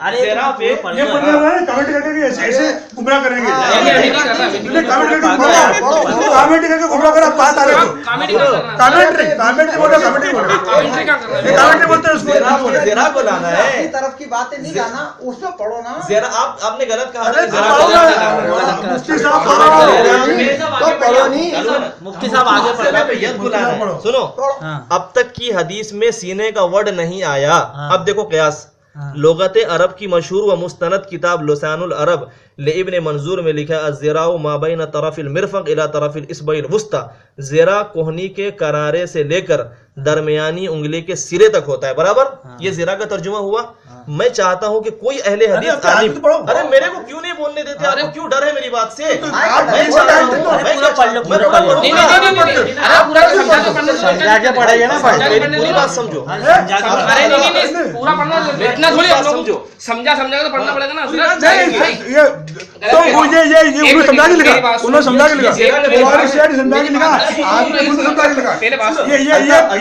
अरे कमेंट करके ऐसे गुमराह करेंगे, कमेंट करके गुमराह कर। आप बात आ रहे हो कमेंट बोलते हैं उसको, ज़रा को लाना है, अपनी तरफ की बातें नहीं लाना, उसमें पढ़ो ना। ज़रा आपने गलत कहा। मुफ्ती साहब आगे सुनो, अब तक की हदीस में सीने का वर्ड नहीं आया। अब देखो कयास। लुगत अरब की मशहूर व मुस्तनद किताब लुसानुल अरब ले इब्न मंजूर में लिखा है, ज़िराउ मा बैन तरफिल मिरफक इला तरफिल इस्बइल वुस्ता, ज़िरा कोहनी के करारे से लेकर दरमियानी उंगली के सिरे तक होता है, बराबर। ये ज़िरा का तर्जुमा हुआ। मैं चाहता हूँ कि कोई अहले हदीस आलिम, अरे मेरे को क्यों नहीं बोलने देते? आपको क्यों डर है मेरी बात से? पूरी बात समझो, समझा तो पढ़ना पड़ेगा ना। उन्होंने समझा के लिखा, उन्होंने समझा के लिखा, समझा के लिखा,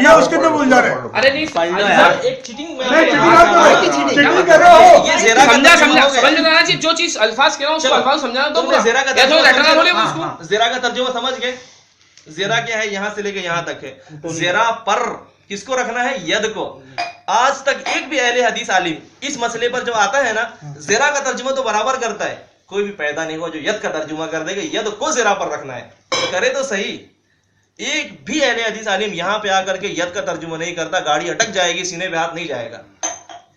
ये उसके अंदर बोल जा रहे हैं। अरे नहीं, एक चीटिंग समझा जो चीज अल्फाज कह रहा हूँ उसको अल्फाज समझाना। तो ज़रा का तर्जुमा समझ गए? ज़रा क्या है? यहाँ से लेके यहाँ तक है। ज़रा पर किसको रखना है? यद को। आज तक एक भी अहले हदीस आलिम इस मसले पर जब आता है ना, ज़रा का तर्जुमा तो बराबर करता है। कोई भी पैदा नहीं हुआ जो यद का तर्जुमा कर देगा, यद को ज़रा पर रखना है, तो करे तो सही। एक भी अहले हदीस आलिम यहाँ पे आकर के यद का तर्जुमा नहीं करता, गाड़ी अटक जाएगी, सीने पे हाथ नहीं जाएगा।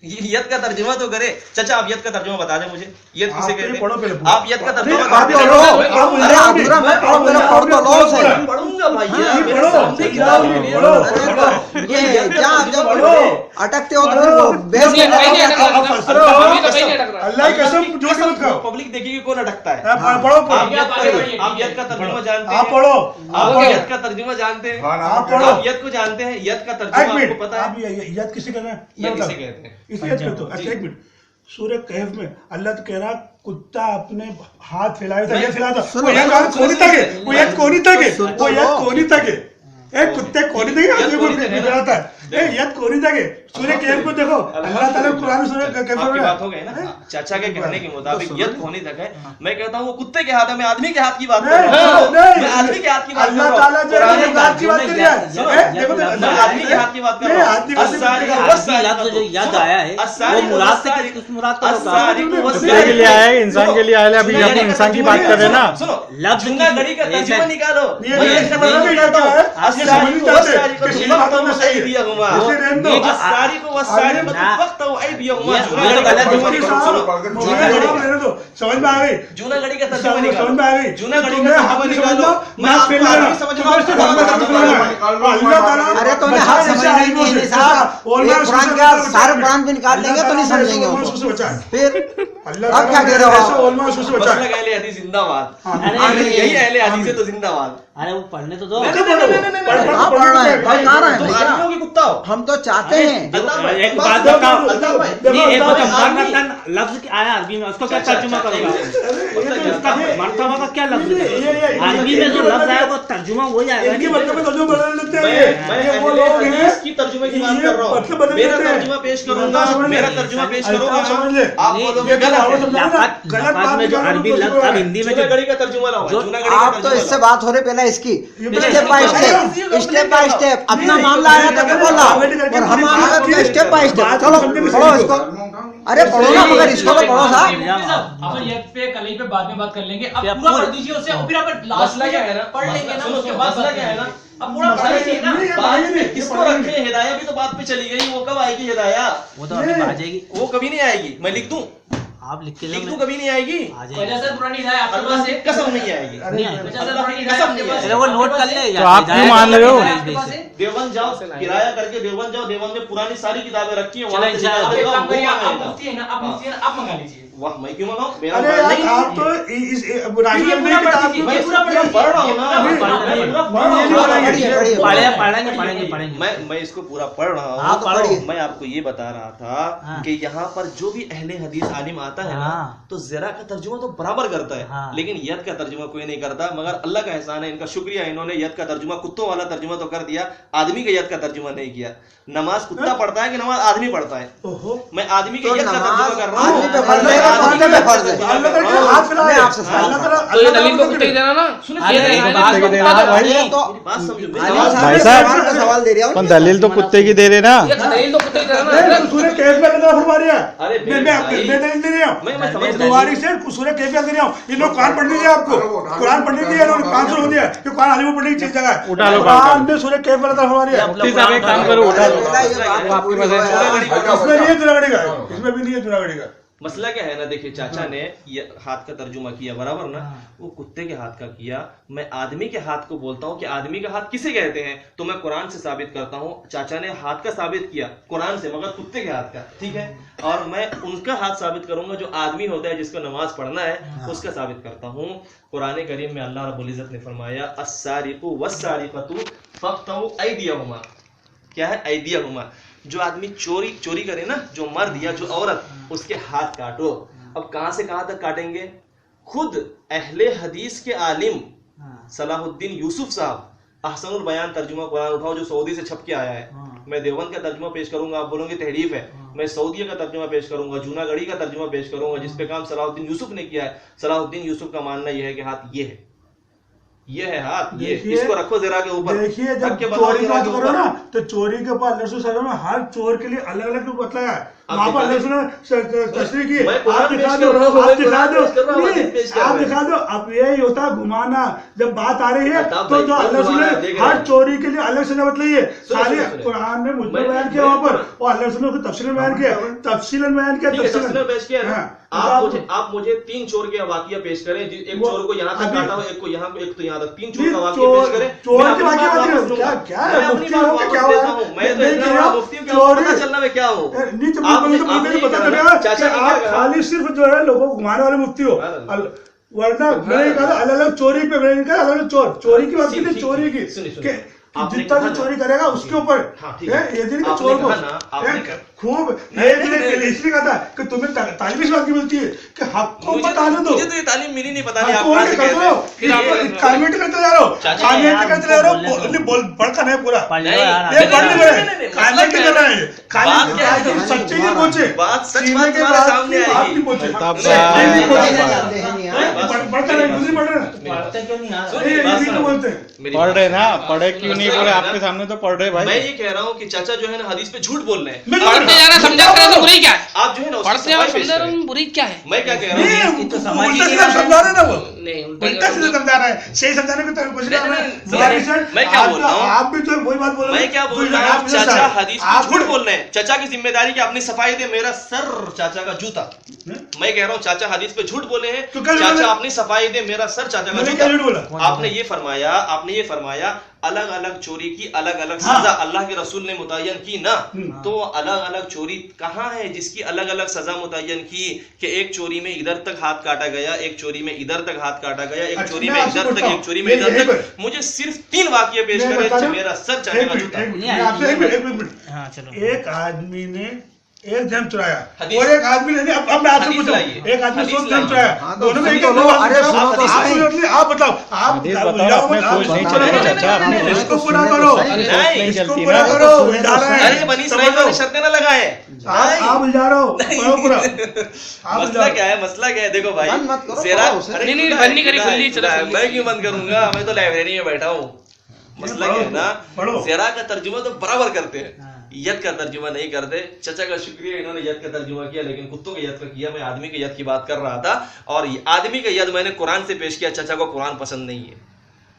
यद का तर्जुमा तो करे। चाचा आप यद का तर्जुमा बता दें मुझे, यद किसे कहते हैं? आप यद का तर्जुमा पढ़ूंगा भाई, अटकते हो पब्लिक देखेगी कौन अटकता है। आप यद का तर्जुमा जानते हैं? आप यद का तर्जुमा जानते हैं? आप यद को जानते हैं? यद का तर्जुमा आपको पता है? यद किसे कहते हैं? यद किसे कहते हैं? अच्छा एक मिनट, सूर्य कहफ में अल्लाह तो कह रहा कुत्ता अपने हाथ फैलाया था, ये फैलाया था, वो एक कोनी तक है, वो एक कोनी तक है, वो एक कोनी तक है, एक कुत्ते कोनी तक आदमी को फैलाता है, एक कोनी तक है। सूर्य कहफ को देखो, अल्लाह ताला कुरान सूर्य कहफ आपकी बात हो गई ना, चाचा के कहने के मुताबिक यद कोनी तक है। मैं कहता हूँ वो कुत्ते के हाथ है, मैं आदमी के हाथ की बात कर रहा हूँ, मैं आदमी के हाथ की बात कर रहा हूँ, अल्लाह ताला जो है बात की बात कर रहा है, देखो मैं आदमी के हाथ की बात कर रहा हूँ। जो याद आया है वो मुराद से किस मुराद का होगा? के लिए आया है, इंसान के लिए आया है। अभी हम इंसान की बात कर रहे हैं ना। सुनो, जूना घड़ी का तर्जुमा निकालो। समझ में आ गई? जूना घड़ी का तर्जुमा निकालो, समझ में आ गई? जूना घड़ी का तर्जुमा निकालो। मैं आपको आदमी समझ रहा हूँ। अरे तो हाथ समझ नहीं साहब, कुरान का सारे कुरान भी निकाल लेंगे तो नहीं समझेंगे उनको। फिर अब क्या कह रहे हो? अहले हदीस जिंदाबाद, यही अहले हदीस है तो जिंदाबाद। अरे वो पढ़ने तो दो। कहाँ पढ़ना है भाई, कहाँ रहे हैं? आदमियों की कुत्ता हो। हम तो चाहते हैं एक बात बताओ, एक बात लफ्ज आया अरबी में, उसको क्या तर्जुमा करोगे? उसका मर्तबा का क्या लफ्ज है? अरबी में जो लफ्ज आया वो तर्जुमा वही आएगा। इनकी मतलब में तर्जुमा बदल लेते हैं। मैं वो लोग हदीस की तर्जुमे की बात कर रहा हूँ। मेरा तर्जुमा पेश करूंगा, मेरा तर्जुमा पेश करूंगा। आप बोलोगे गलत में जो अरबी लफ्ज अब हिंदी में जूना घड़ी का तर्जुमा लाओ। आप तो इससे बात हो रही पहले इसकी स्टेप बाय स्टेप अपना मामला आया था तो बोला, और हम आएगा स्टेप बाय स्टेप। चलो पढ़ो इसको, अरे पढ़ो ना, मगर इसको तो पढ़ो साहब। अपन ये पे कल पे बाद में बात कर लेंगे, अब पूरा पढ़ दीजिए उससे, और फिर अपन लास्ट मसला क्या है ना, पढ़ लेंगे ना, उसके बाद मसला क्या है ना, अब पूरा पढ़ लीजिए ना। बाद में किसको रखे? हिदाया भी तो बात पे चली गई, वो कब आएगी हिदाया? वो तो अभी आ जाएगी, वो कभी नहीं आएगी। मैं लिख दूं, आप लिख के लिख दूं, कभी नहीं आएगी। आ जाएगी। वजह से पुरानी है आपके पास एक कसम नहीं आएगी। अरे वो नोट कर ले। तो आप क्यों मान रहे हो? देवबंद जाओ, किराया करके देवबंद जाओ, देवबंद में पुरानी सारी किताबें रखी हैं, वहाँ से आप मुफ्ती है ना, आप मंगा लीजिए। वाह, मैं क्यों मंगाऊं? मेरा अरे नहीं, आप तो इस ये पूरा पढ़ लीजिए, ये पूरा पढ़ रहा हूँ ना, मैं इसको पूरा पढ़ रहा हूँ। मैं आपको ये बता रहा था कि यहाँ पर जो भी अहले हदीस आलिम आता है ना, तो जरा का तर्जुमा तो बराबर करता है, लेकिन यद का तर्जुमा कोई नहीं करता। मगर अल्लाह का एहसान है, इनका शुक्रिया, इन्होंने यद का तर्जुमा, कुत्तों वाला तर्जुमा तो कर दिया, आदमी के यद का तर्जुमा नहीं किया। नमाज कुत्ता पढ़ता है कि नमाज आदमी पढ़ता है? मैं आदमी के यद का तर्जुमा कर रहा हूँ। तो ये दलील को कुत्ते की देना ना, बात समझो। भाई साहब सवाल दे रहा हूँ, दलील तो कुत्ते की दे रहे ना। दलील तो कुत्ते की देना ना। सूर्य कहफ में कितना फरमा रहा है? अरे मैं दलील दे रहा हूँ, मैं समझ तुम्हारी से सूर्य कहफ में दे रहा हूँ। ये लोग कुरान पढ़ने दिया आपको, कुरान पढ़ने दिया, इन्होंने 500 हो दिया कि कुरान आलिम पढ़ने की चीज जगह है। उठा लो कुरान में सूर्य कहफ में फरमा रहा है। एक काम करो, उठा लो। इसमें नहीं है जुनागढ़ी का, इसमें भी नहीं है जुनागढ़ी का। मसला क्या है ना, देखिए चाचा ने ये हाथ का तर्जुमा किया बराबर ना, वो कुत्ते के हाथ का किया। मैं आदमी के हाथ को बोलता हूँ कि आदमी का हाथ किसे कहते हैं, तो मैं कुरान से साबित करता हूँ। चाचा ने हाथ का साबित किया कुरान से, मगर कुत्ते के हाथ का, ठीक है। और मैं उनका हाथ साबित करूंगा जो आदमी होता है, जिसको नमाज पढ़ना है, उसका साबित करता हूँ। कुरान करीम में अल्लाह रब्बुल इज्जत ने फरमाया, अस्सारिकु वस्सारिकतु फक्तउ ऐदियहुमा। क्या है? ऐदियहुमा। जो आदमी चोरी करे ना, जो मर्द या जो औरत, उसके हाथ काटो। अब कहां से कहां तक काटेंगे? खुद अहले हदीस के आलिम सलाहुद्दीन यूसुफ साहब, अहसनुल बयान तर्जुमा कुरान उठाओ, जो सऊदी से छप के आया है। मैं देवबंद का तर्जुमा पेश करूंगा, आप बोलोगे तहरीफ है। मैं सऊदी का तर्जुमा पेश करूंगा, जूनागढ़ी का तर्जुमा पेश करूंगा, जिसपे काम सलाहुद्दीन यूसुफ ने किया है। सलाहुद्दीन यूसुफ का मानना यह है कि हाथ ये है, ये है हाथ, ये, इसको रखो जरा के ऊपर। देखिए जब चोरी की बात करो ना, तो चोरी के ऊपर अल्लाह रसूल में हर चोर के लिए अलग अलग बतलाया है। वहाँ पर अल्लाह ने तशरीह की, आप दिखा दो, आप दिखा दो। अब यही होता है घुमाना, जब बात आ रही है तो जो अल्लाह ने हर चोरी के लिए अलग से बतलाई है, सारी कुरान में मुझे बयान किया वहाँ पर, और अल्लाह ने तफसील बयान किया, तफसीलन बयान किया। आप मुझे 3 चोर के वाकिया पेश करें, एक चोर को यहाँ तक काटा हो, एक को यहाँ, एक तो यहाँ तक, 3 चोर का वाकिया पेश करें। चोर के वाकिया क्या है? मैं तो पता चलना मैं क्या हूँ। खाली सिर्फ जो है लोगों को घुमाने वाले मुफ्ती हो, वरना मैंने कहा अलग अलग चोरी पे, मैंने कहा अलग अलग चोरी की बात की, चोरी की आपने जितना कहा भी ना- चोरी करेगा उसके ऊपर हाँ, ठीक है। ये दिन आपने चोर को कहा ना, आपने कहा- खूब नहीं, ये नहीं। इसलिए कहा था कि तुम्हें तालीम इस बात की मिलती है कि हक को मुझे मत आने दो। मुझे तो ये तालीम मिली नहीं, पता नहीं आप हक कहाँ को से करते कहते रहो, हैं। फिर आप कमेंट करते जा रहे हो, चाचा, कमेंट यार, करते जा रहे बोलने हो, दो। नहीं बोल पढ़ता नहीं पूरा पढ़ लो नहीं, यार, ये आप- पढ़ नहीं नहीं, रहे, नहीं, नहीं, काले मतलब के क्या कर रहे है? हैं, बात क्या है? काले सच्चे नहीं पहुंचे, बात सच सीने बात के तुम्हारे बाद सामने आप आएगी। नहीं पहुंचे, अल्ताफ नहीं, साहब, नहीं अल्ताफ पहुंचे। साहब। पढ़ता नहीं, दूसरी पढ़ रहे हैं, पढ़ते क्यों नहीं यार? सुनिए, ये बात भी तो सुनो। बोलते हैं। मेरी पढ़ बात रहे सुनो। ना, पढ़े क्यों नहीं बोले, आपके सामने तो पढ़ रहे मैं भाई। ये कह रहा हूँ कि चाचा जो है ना हदीस पे झूठ बोल रहे हैं। मैं पढ़ते जा रहा समझा कर रहे तो बुरी क्या है? आप जो है ना उसकी पढ़ते जा रहा सफाई पेश समझा रहे करें। हो, बुरी क्या है? मैं क्या कह रहा नहीं, हूँ ये तो समझ ही उल्टा नहीं सीधा रहा है। समझा रहे हैं ना वो, नहीं उल्टा सीधा समझा रहा है, सही समझाने की तो कोशिश कर रहे हैं। नहीं, हमारी नहीं, सर, मैं क्या आप बोल तो- रहा हूँ? आप भी तो वही बात बोल रहे मैं क्या बोल रहा हूँ, चाचा हदीस पे झूठ बोल रहे हैं। चाचा की जिम्मेदारी की अपनी सफाई दे, मेरा सर चाचा का जूता। मैं कह रहा हूँ चाचा हदीस पे झूठ बोले हैं, तो क्या चाचा बोला? अपनी सफाई दे, मेरा सर चाचा का मैंने क्या झूठ बोला? जूता। आपने ये फरमाया अलग अलग चोरी की अलग अलग सजा अल्लाह के रसूल ने मुतय्यन की ना, तो अलग अलग चोरी कहाँ है जिसकी अलग अलग सजा मुतय्यन की कि एक चोरी में इधर तक हाथ काटा गया, एक चोरी में इधर तक हाथ काटा गया, एक अच्छा, चोरी मैं में आपसे इधर तक, पूछता एक हूँ, चोरी में मैं इधर यहीं तक। पर- मुझे सिर्फ 3 वाक्य पेश मैं करे, बता दूं? मेरा सर चाचा का जूता। मैं आपसे एक मिनट हाँ चलो। एक आदमी ने एक जन चुराया हदीस- और एक आदमी ने अब मैं आपसे हदीस पूछूं, लाइए। एक आदमी हदीस 100 जन लाइए। चुराया, हाँ, तो दोनों में सुन एक तो एक लो, जवाब अरे दो। सुनो तो आप सही। आप बताओ, आप हदीस बताओ, अपने सोच नहीं चलेगा चाचा, अपनी सोच इसको तो पूरा सुनने करो, तो सही। सोच नहीं इसको चलती पूरा ना। करो, सुनने उलझा तो रहे सही। हैं। अरे बनी इस्राइल वाले शर्त ना लगाए। आप उलझा रहे हो, पढ़ो पूरा। आप मसला उलझा क्या है, मसला क्या है, देखो भाई बंद मत करो, जरा- पढ़ो उसे। अरे नहीं, खुला बंद है, नहीं करी, खुला है, खुली, चलो, खुला है। खुली। मैं क्यों बंद करूंगा, मैं तो लाइब्रेरी में बैठा हूँ। मसला क्या है ना, पढ़ो। जरा का तर्जुमा तो बराबर करते हैं, यद का तर्जुमा नहीं करते। चाचा का शुक्रिया, इन्होंने यद का तर्जुमा किया, लेकिन कुत्तों के यद का किया। मैं आदमी के यद की बात कर रहा था, और आदमी का यद मैंने कुरान से पेश किया। चाचा को कुरान पसंद नहीं है।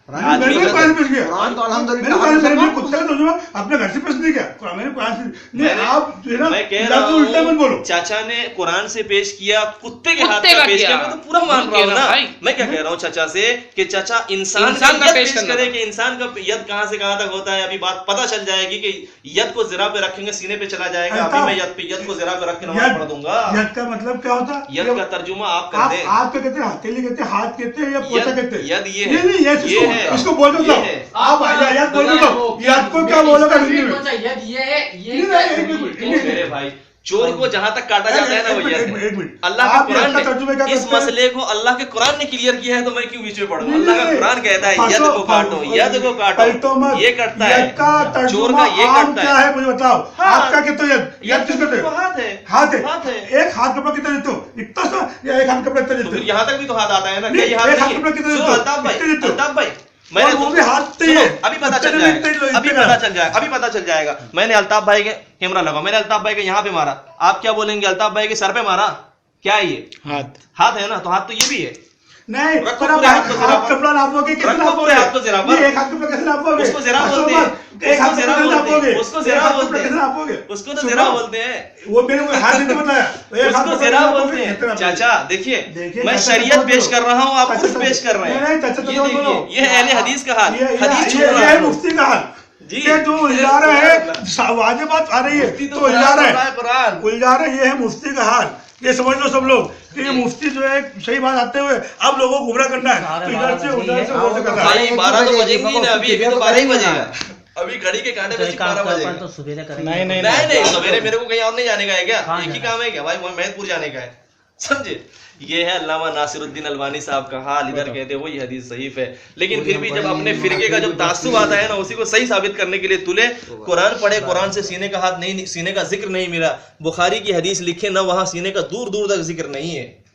मैंने भी कुरान पेश किया। कुरान तो मैंने अल्हम्दुलिल्लाह कुरान हर मैंने कुत्ते का तर्जुमा अपने घर से पेश नहीं किया, मैंने कुरान से नहीं। मैंने- आप जो है ना, मैं कह या रहा तो उल्टा मत बोलो। हूँ, चाचा ने कुरान से पेश किया, कुत्ते के हाथ कुत्ते का का पेश किया। किया। मैं तो पूरा मान रहा हूँ ना। भाई। मैं क्या कह रहा हूँ चाचा से कि चाचा इंसान इंसान का का यद पेश पेश करना करे था। कि इंसान का यद कहाँ से कहाँ तक होता है। अभी बात पता चल जाएगी कि यद को जरा पे रखेंगे सीने पे चला जाएगा। अभी मैं यद को जरा पे रख के नमाज पढ़ दूंगा। यद का मतलब क्या होता है? यद का तर्जुमा आप कर दें। आप क्या कहते हैं? हथेली कहते हैं, हाथ कहते हैं, या पोछा यद- कहते हैं? यद ये है। नहीं नहीं, ये इसको है। इसको बोल दो। ये है। आप यद बोल दो, यद को क्या बोलोगे हिंदी में? नहीं, एक मिनट, ओ मेरे भाई, चोर को जहां तक काटा जाता है ना वो यद है। एक मिनट, अल्लाह आप के यद कुरान का तर्जुमा क्या ने इस करते हैं? मसले को अल्लाह के कुरान ने क्लियर किया है, तो मैं क्यों बीच में पढ़ूं? नहीं, अल्लाह का नहीं, कुरान कहता है फंसो, यद को काटो, यद को पलटो मत। काटो, ये करता है। यद का चोर तर्जुमा का ये आम करता क्या है। है मुझे बताओ। हाँ। आप क्या कहते हो? यद किस कहते वो हो? हाथ है। हाथ है। हाथ है। एक हाथ कपड़ा कितना देते हो? इतना सा, या एक हाथ कपड़ा कितना तो देते फिर हो? यहाँ तक भी तो हाथ आता है ना। नहीं, क्या ये हाथ एक हाथ नहीं कपड़ा है? कितना सुनो देते हो? अल्ताफ कितने देते हो? भाई और वो भी हाथ से ही है। अभी पता चल इतने जाएगा, इतने लो, अभी इतने पता लो। चल जाएगा, अभी पता चल जाएगा। मैंने अल्ताफ भाई के कैमरा लगाओ, मैंने अल्ताफ भाई के यहाँ पे मारा, आप क्या बोलेंगे? अल्ताफ भाई के सर पे मारा, क्या है ये? हाथ हाथ है ना, तो हाथ तो ये भी है। नहीं, रखो पर आप पूरे हाथ को जरा हाथ कपड़ा नापोगे, कैसे रखो नापोगे? पूरे हाथ को जरा पर। नहीं, एक हाथ कपड़ा कैसे नापोगे? उसको जरा हंसो बोलते मत। हैं, एक हाथ उसको जरा कपड़ा कैसे बोलते हैं, नापोगे? उसको एक जरा हाथ बोलते कपड़ा हैं। कैसे नापोगे? उसको तो सुनो, जरा बोलते हैं। वो मेरे को हाथ नहीं बताया। एक हाथ उसको कपड़ा जरा कैसे बोलते नापोगे? हैं। कितना नापोगे? चाचा देखिए, देखिए, मैं चाचा शरीयत तो पेश बोलो। कर रहा हूँ, आप चाचा उर्फ तो- पेश कर रहे नहीं, हैं। नहीं, चाचा तो ये बोलो। देखिए, ये अहले हदीस का हाल, ये हदीस छू ये रहा है है। मुफ्ती का हाल। जी। ये जो उलझा रहे हैं, वाजिब बात आ रही है मुफ्ती तो तो उलझा कुरान रहे पढ़ रहा है, कुरान। हैं, उलझा रहे हैं। ये है मुफ्ती का हाल। ये समझ लो सब लोग कि ये मुफ्ती जो है सही बात आते हुए अब लोगों को गुमराह करना है, तो इधर से उधर से उधर से कर रहा है। भाई 12 तो बजेंगे ही ना, अभी तो 12 ही बजेगा। अभी घड़ी के कांटे तो में एक 12 काम बजेगा। कर तो सुबह करेंगे। नहीं नहीं नहीं नहीं, सवेरे मेरे को कहीं और नहीं जाने का है क्या? कहाँ एक ही जाना काम है क्या भाई? मुझे महदपुर जाने का है, समझे? ये है अल्लामा नासिरुद्दीन अलवानी साहब का हाल। इधर कहते हैं वही हदीस सहीफ है, लेकिन फिर भी जब अपने फिरके का जब तासुब आता है ना, उसी को सही साबित करने के लिए तुले कुरान पढ़े, कुरान से सीने का हाथ नहीं, सीने का जिक्र नहीं मिला। बुखारी की हदीस लिखे ना, वहां सीने का दूर दूर तक जिक्र नहीं है।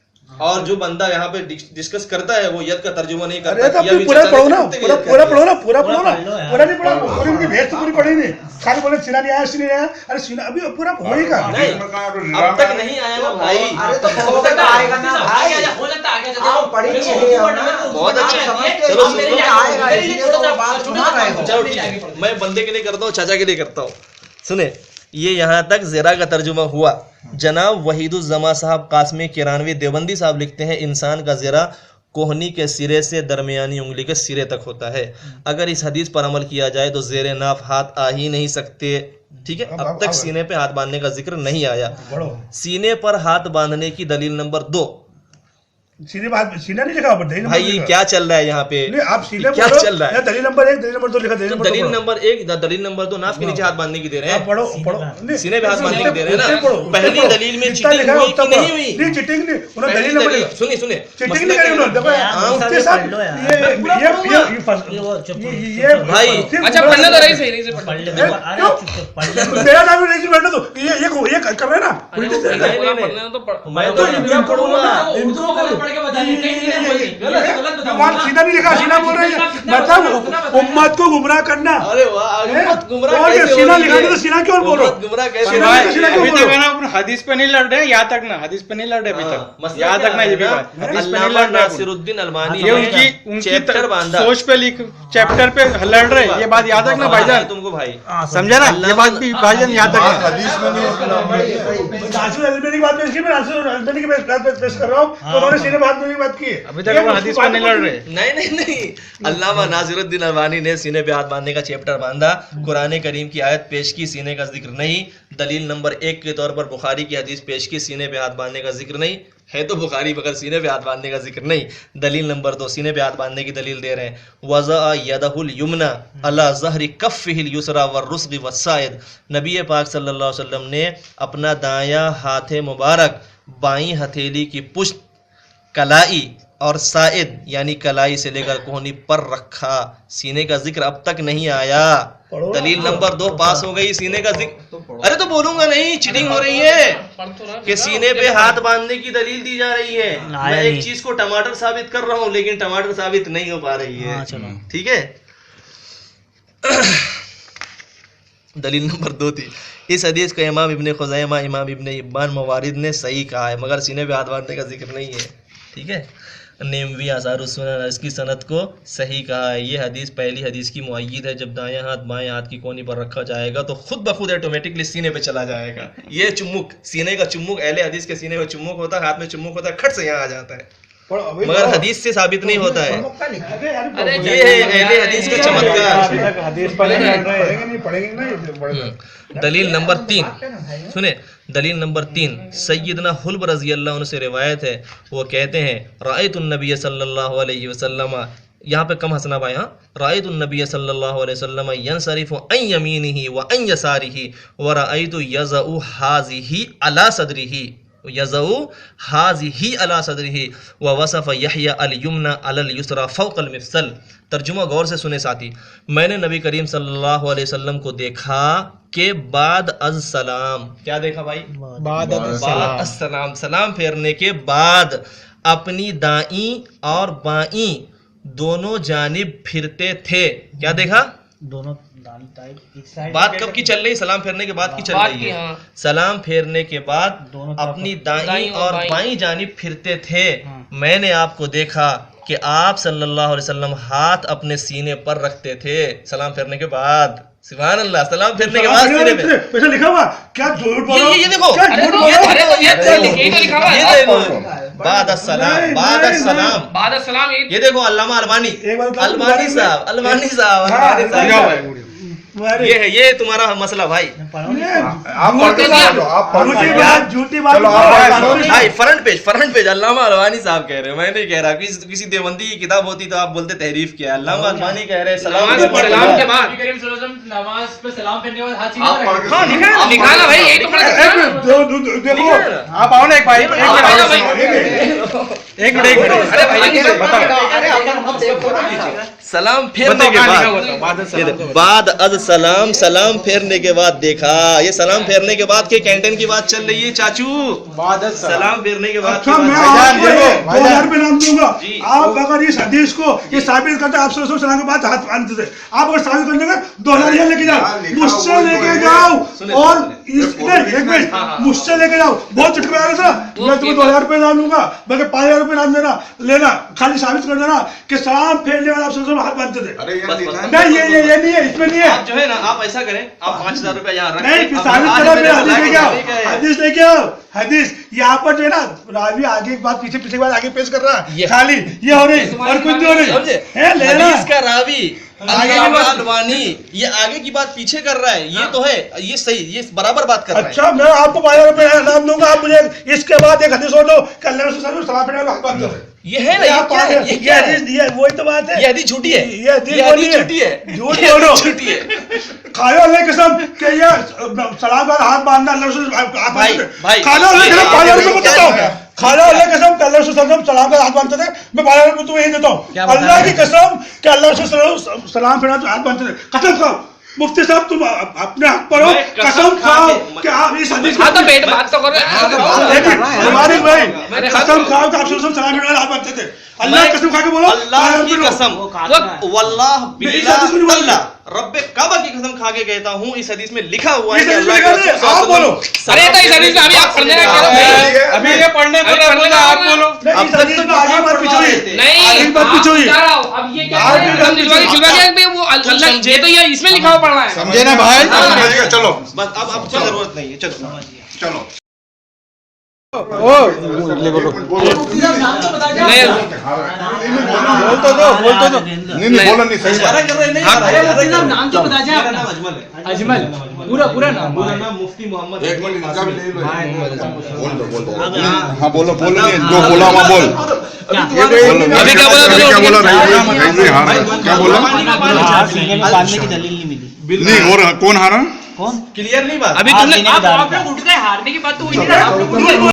और जो बंदा यहाँ पे डिस्कस करता है वो यद का तर्जुमा नहीं करता। अरे तो किया भी पूरा चाचा ने पढ़ो ना, कुत्ते के पूरा यद कर पूरा दिया। पढ़ो ना, पूरा पढ़ो ना, पढ़ लो यार। पूरा नहीं पढ़ा। और उनकी भेद तो पूरी पढ़ी नहीं, खाली बोले सीना नहीं आया, सीना नहीं आया। अरे सीना अभी पूरा होएगा। नहीं, अब तक नहीं आया ना भाई। अरे तो हो सकता आएगा ना भाई। आप पढ़ी नहीं है ना। बहुत अच्छे। समझते चलो, हम मेरे लिए आएगा, इसलिए तो बात सुना रहे हो। चलो ठीक है, मैं बंदे के लिए करता हूँ, चाचा के लिए करता हूँ। सुने, ये यहाँ तक ज़रा का तर्जुमा हुआ। जनाब वहीदुज़्ज़मा साहब कासमी किरानवी देवबंदी साहब लिखते हैं, इंसान का ज़रा कोहनी के सिरे से दरमियानी उंगली के सिरे तक होता है। अगर इस हदीस पर अमल किया जाए तो ज़ेरे नाफ हाथ आ ही नहीं सकते। ठीक है, अब तक सीने पे हाथ बांधने का जिक्र नहीं आया। सीने पर हाथ बांधने की दलील नंबर 2, सीधे बात, सीधा नहीं लिखा, दलील भाई ये क्या चल रहा है यहाँ पे? नहीं, आप सीधे क्या बोलो, चल रहा है? या दलील नंबर 1 दलील नंबर 2 लिखा, दलील नंबर दलील नंबर 1 दलील नंबर 2 नाफ के नीचे हाथ बांधने की दे रहे हैं। पढ़ो नहीं, सीने पे हाथ बांधने की दे रहे हैं ना। पहली दलील में जितना चीटिंग लिखा है हुई उतना कि नहीं पढ़ो। हुई? नहीं चीटिंग नहीं, उन्होंने दलील नंबर लिखा। सुनिए सुनिए, चीटिंग मसला नहीं करी क्या उन्होंने, देखो उसके साथ ये भाई, अच्छा पढ़ने तो रही सही नहीं से पढ़ मेरा नाम नहीं पढ़ने दो, ये कर रहे हैं ना। पढ़ने तो मैं तो इतना पढ़ूंगा। पढ़ के बताइए, गलत भगवान सीधा नहीं लिखा, सीधा बोल रहे हैं, मतलब उम्मत को गुमराह करना। अरे वाह, उम्मत गुमराह और ये कैसे हो सीना रही लिखा है? तो सीना क्यों बोलो? उम्मत गुमराह कैसे सीना हो रही तो है? सीना क्यों अभी बोलो? तक है ना, अपन हदीस पे नहीं लड़ रहे हैं, यहाँ तक ना, हदीस पे नहीं लड़ रहे अभी तक, मसला यहाँ क्या तक ना, ये भी है बात, हदीस पे नहीं अल्लामा लड़ रहे अपन। नासिरुद्दीन अलमानी ये ने उनकी चैप्टर बांधा। सोच पे लिख, चैप्टर पे लड़ रहे, ये बात याद रखना भाईजान, तुमको भाई समझा ना, ये बात भी भाईजान याद रखना। हदीस में नहीं नासिर अलबनी की बात पेश की, मैं नासिर अलबनी की बात पेश कर रहा हूँ, तो उन्होंने सीधे बात की बात की है। अभी तक अपन हदीस पे नहीं लड़ रहे। नहीं नहीं नहीं, अल्लामा नासिरुद्दीन अलमानी ने सीने पे हाथ बांधने का चैप्टर बांधा, कुरान करीम की आयत पेश की, सीने का जिक्र नहीं। दलील नंबर 1 के तौर पर बुखारी की हदीस पेश की, सीने पे हाथ बांधने का जिक्र नहीं है, तो बुखारी मगर सीने पे हाथ बांधने का जिक्र नहीं। दलील नंबर 2 सीने पे हाथ बांधने की दलील दे रहे हैं, वज़ा यदहुल युमना अला ज़हरी कफ़्फ़िहिल युसरा वरुस्ग़ि वस्साइद। नबी पाक सल्लल्लाहु अलैहि वसल्लम ने अपना दायां हाथ मुबारक बाईं हथेली की पुष्ट, कलाई और साइद यानी कलाई से लेकर कोहनी पर रखा। सीने का जिक्र अब तक नहीं आया। दलील नंबर 2 पास हो गई, सीने का जिक्र। अरे तो बोलूंगा नहीं, चीटिंग हो रही है कि सीने पे हाथ बांधने की दलील दी जा रही है। मैं एक चीज को टमाटर साबित कर रहा हूं, लेकिन टमाटर साबित नहीं हो पा रही है। ठीक है। दलील नंबर 2 थी, इस हदीस को इमाम इब्ने खुज़ैमा, इमाम इब्ने इब्बान मवारिद ने सही कहा है, मगर सीने पे हाथ बांधने का जिक्र नहीं है। ठीक है। नेमवी आसारुस सुनन इसकी सनद को सही कहा है। ये हदीस पहली हदीस की मुअय्यद है। जब दायां हाथ बाएं हाथ की कोनी पर रखा जाएगा तो खुद ब खुद ऑटोमेटिकली सीने पे चला जाएगा। ये चुम्मुक, सीने का चुम्मुक, अहले हदीस के सीने में चुम्मुक होता है, हाथ में चुम्मुक होता है, खट से यहाँ आ जाता है, मगर हदीस से साबित नहीं होता है। ये है अहले हदीस का चमत्कार। हदीस पर नहीं लड़ रहे। दलील नंबर 3 सुने, दलील नंबर 3 सैयदना हुल्ब रज़ी अल्लाह अन्हु से रिवायत है, वो कहते हैं रायतुन नबी सल्लल्लाहु अलैहि वसल्लम, यहाँ पे कम हंसना भाई, हाँ, रायतुन नबी सल्लल्लाहु अलैहि वसल्लम यंसरिफु अन यमीनिही व अन यसारिही व रायतु यज़उ हाज़िही अला सदरिही, यज़उ हाज़िही अला सदरिही व वसफ़ यहया अल युमना अलल युसरा फ़ौक़ल मिफ़सल। तर्जुमा गौर से सुने साथी, मैंने नबी करीम सल्लल्लाहु अलैहि वसल्लम को देखा के बाद अज सलाम, क्या देखा भाई? बाद अस्सलाम, सलाम फेरने के बाद अपनी दाईं और बाईं दोनों जानिब फिरते थे। क्या देखा? दोनों बात कब की चल रही? सलाम फेरने के बाद की चल रही है। सलाम फेरने के बाद अपनी दाईं और बाईं जानिब फिरते थे। मैंने आपको देखा कि आप सल्लल्लाहु अलैहि वसल्लम हाथ अपने सीने पर रखते थे सलाम फेरने के बाद। सुभान अल्लाह, सलाम फेरने के बाद सीने पे वैसे लिखा हुआ क्या? झूठ बोलो, ये देखो, क्या झूठ बोलो? ये देखो बाद अस्सलाम, बाद अस्सलाम, बाद अस्सलाम। ये देखो अल्लामा अलमानी, अलमानी साहब, अलमानी साहब, ये है, ये तुम्हारा मसला भाई। आप पढ़ के झूठी बात भाई, फ्रंट पेज अल्लामा अलमानी साहब कह रहे हैं, मैं नहीं कह रहा। किसी देवबंदी की किताब होती तो आप बोलते तहरीफ किया। अल्लामा अलमानी कह रहे हैं सलाम के बाद नमाज पे सलाम फेरने के बाद हाथ सीने पर रखो। हाँ लिखा ना भाई, यही तो मैंने देखो, आप आओ ना एक भाई, एक मिनट अरे भाई सलाम फेरने के बाद अज सलाम, सलाम फेरने के बाद देखा। ये सलाम फेरने के बाद के कैंटीन की बात चल रही है चाचू, सलाम फेरने के बाद। अच्छा, मैं आपको 2000 रुपए नाम दूंगा, आप अगर इस हदीस को ये साबित करते आप सलाम के बाद हाथ बांधते थे, आप अगर साबित करने का 2000 लेके जाओ, मुझसे लेके जाओ, और मुझसे लेके जाओ। बहुत चुटकी आ रहा था, मैं तुम्हें 2000 रुपए नाम दूंगा, बल्कि 5000 रुपए नाम देना, लेना, खाली साबित कर देना कि सलाम फेरने वाले आप हाथ बांधते थे। नहीं, ये नहीं है, इसमें नहीं है। आप जो है ना, आप ऐसा करें, आप 5000 रुपए यहाँ रखें, नहीं, साबित करो, हदीस लेके आओ, हदीस यहाँ पर जो है ना, रावी आगे की बात पीछे की बात आगे पेश कर रहा है, खाली ये हो रही और कुछ नहीं हो रही है। लेना इसका रावी अलवानी ये आगे की बात पीछे कर रहा है, ये तो है, ये सही, ये बराबर बात कर रहा है। अच्छा, मैं आपको 5000 रुपए नाम दूंगा, आप मुझे इसके बाद एक हदीस और दो कि अल्लाह रसूल सल्लल्लाहु अलैहि वसल्लम सलाम फेरने वाले हाथ बांधते थे। ये है ना, ये क्या है? ये क्या है? ये वही तो बात है, ये हदीस झूठी है, ये हदीस झूठी है, झूठ बोलो, झूठी है। खायो अल्लाह की कसम कि ये सलाम का हाथ बांधना अल्लाह रसूल भाई, खाना अल्लाह की कसम पाले में बताता हूं, खाना अल्लाह की कसम कि अल्लाह रसूल सल्लल्लाहु अलैहि वसल्लम सलाम का हाथ बांधते थे, मैं पाले में तुम्हें यही देता हूं, अल्लाह की कसम कि अल्लाह रसूल सल्लल्लाहु अलैहि वसल्लम सलाम फिरा तो हाथ बांधते थे। कसम खाओ मुफ्ती साहब, तुम अपने हक पर हो, कसम खाओ कि आप इस हदीस हाँ तो बेट बात तो कर रहे हैं। हमारी भाई कसम खाओ कि आप सलाम फिरा हाथ बांधते थे, अल्लाह की कसम खा के बोलो, अल्लाह की कसम, वल्लाह बिल्लाह रब्बे काबा की कसम खा के कहता हूँ, इस हदीस में लिखा हुआ है कि अल्लाह के रसूल आप बोलो। अरे तो इस हदीस में अभी आप पढ़ने का कह रहे हो, अभी ये पढ़ने को आप बोलो। अब तक तो आगे बात पीछे हुई नहीं आगे बात पीछे हुई। अब ये क्या है, हम दिलवा के वो अल्लाह, ये तो ये इसमें लिखा हुआ पढ़ रहा है, समझे ना भाई? चलो बस अब जरूरत नहीं है, चलो चलो ओ बोल तो दो नहीं बोलो नहीं सही बात। नाम तो बता जाए। मेरा नाम अजमल है। अजमल पूरा नाम। पूरा नाम मुफ्ती मोहम्मद एक मिनट इनका भी ले लो। बोल दो हाँ बोलो बोलो नहीं जो बोला वहाँ बोल। अभी क्या बोला? क्या बोला? क्या बोला? बांधने की दलील नहीं मिली। नहीं और कौन हारा? क्लियर नहीं बात। अभी तुमने आप लोग उठ गए, हारने की बात तो हुई नहीं ना।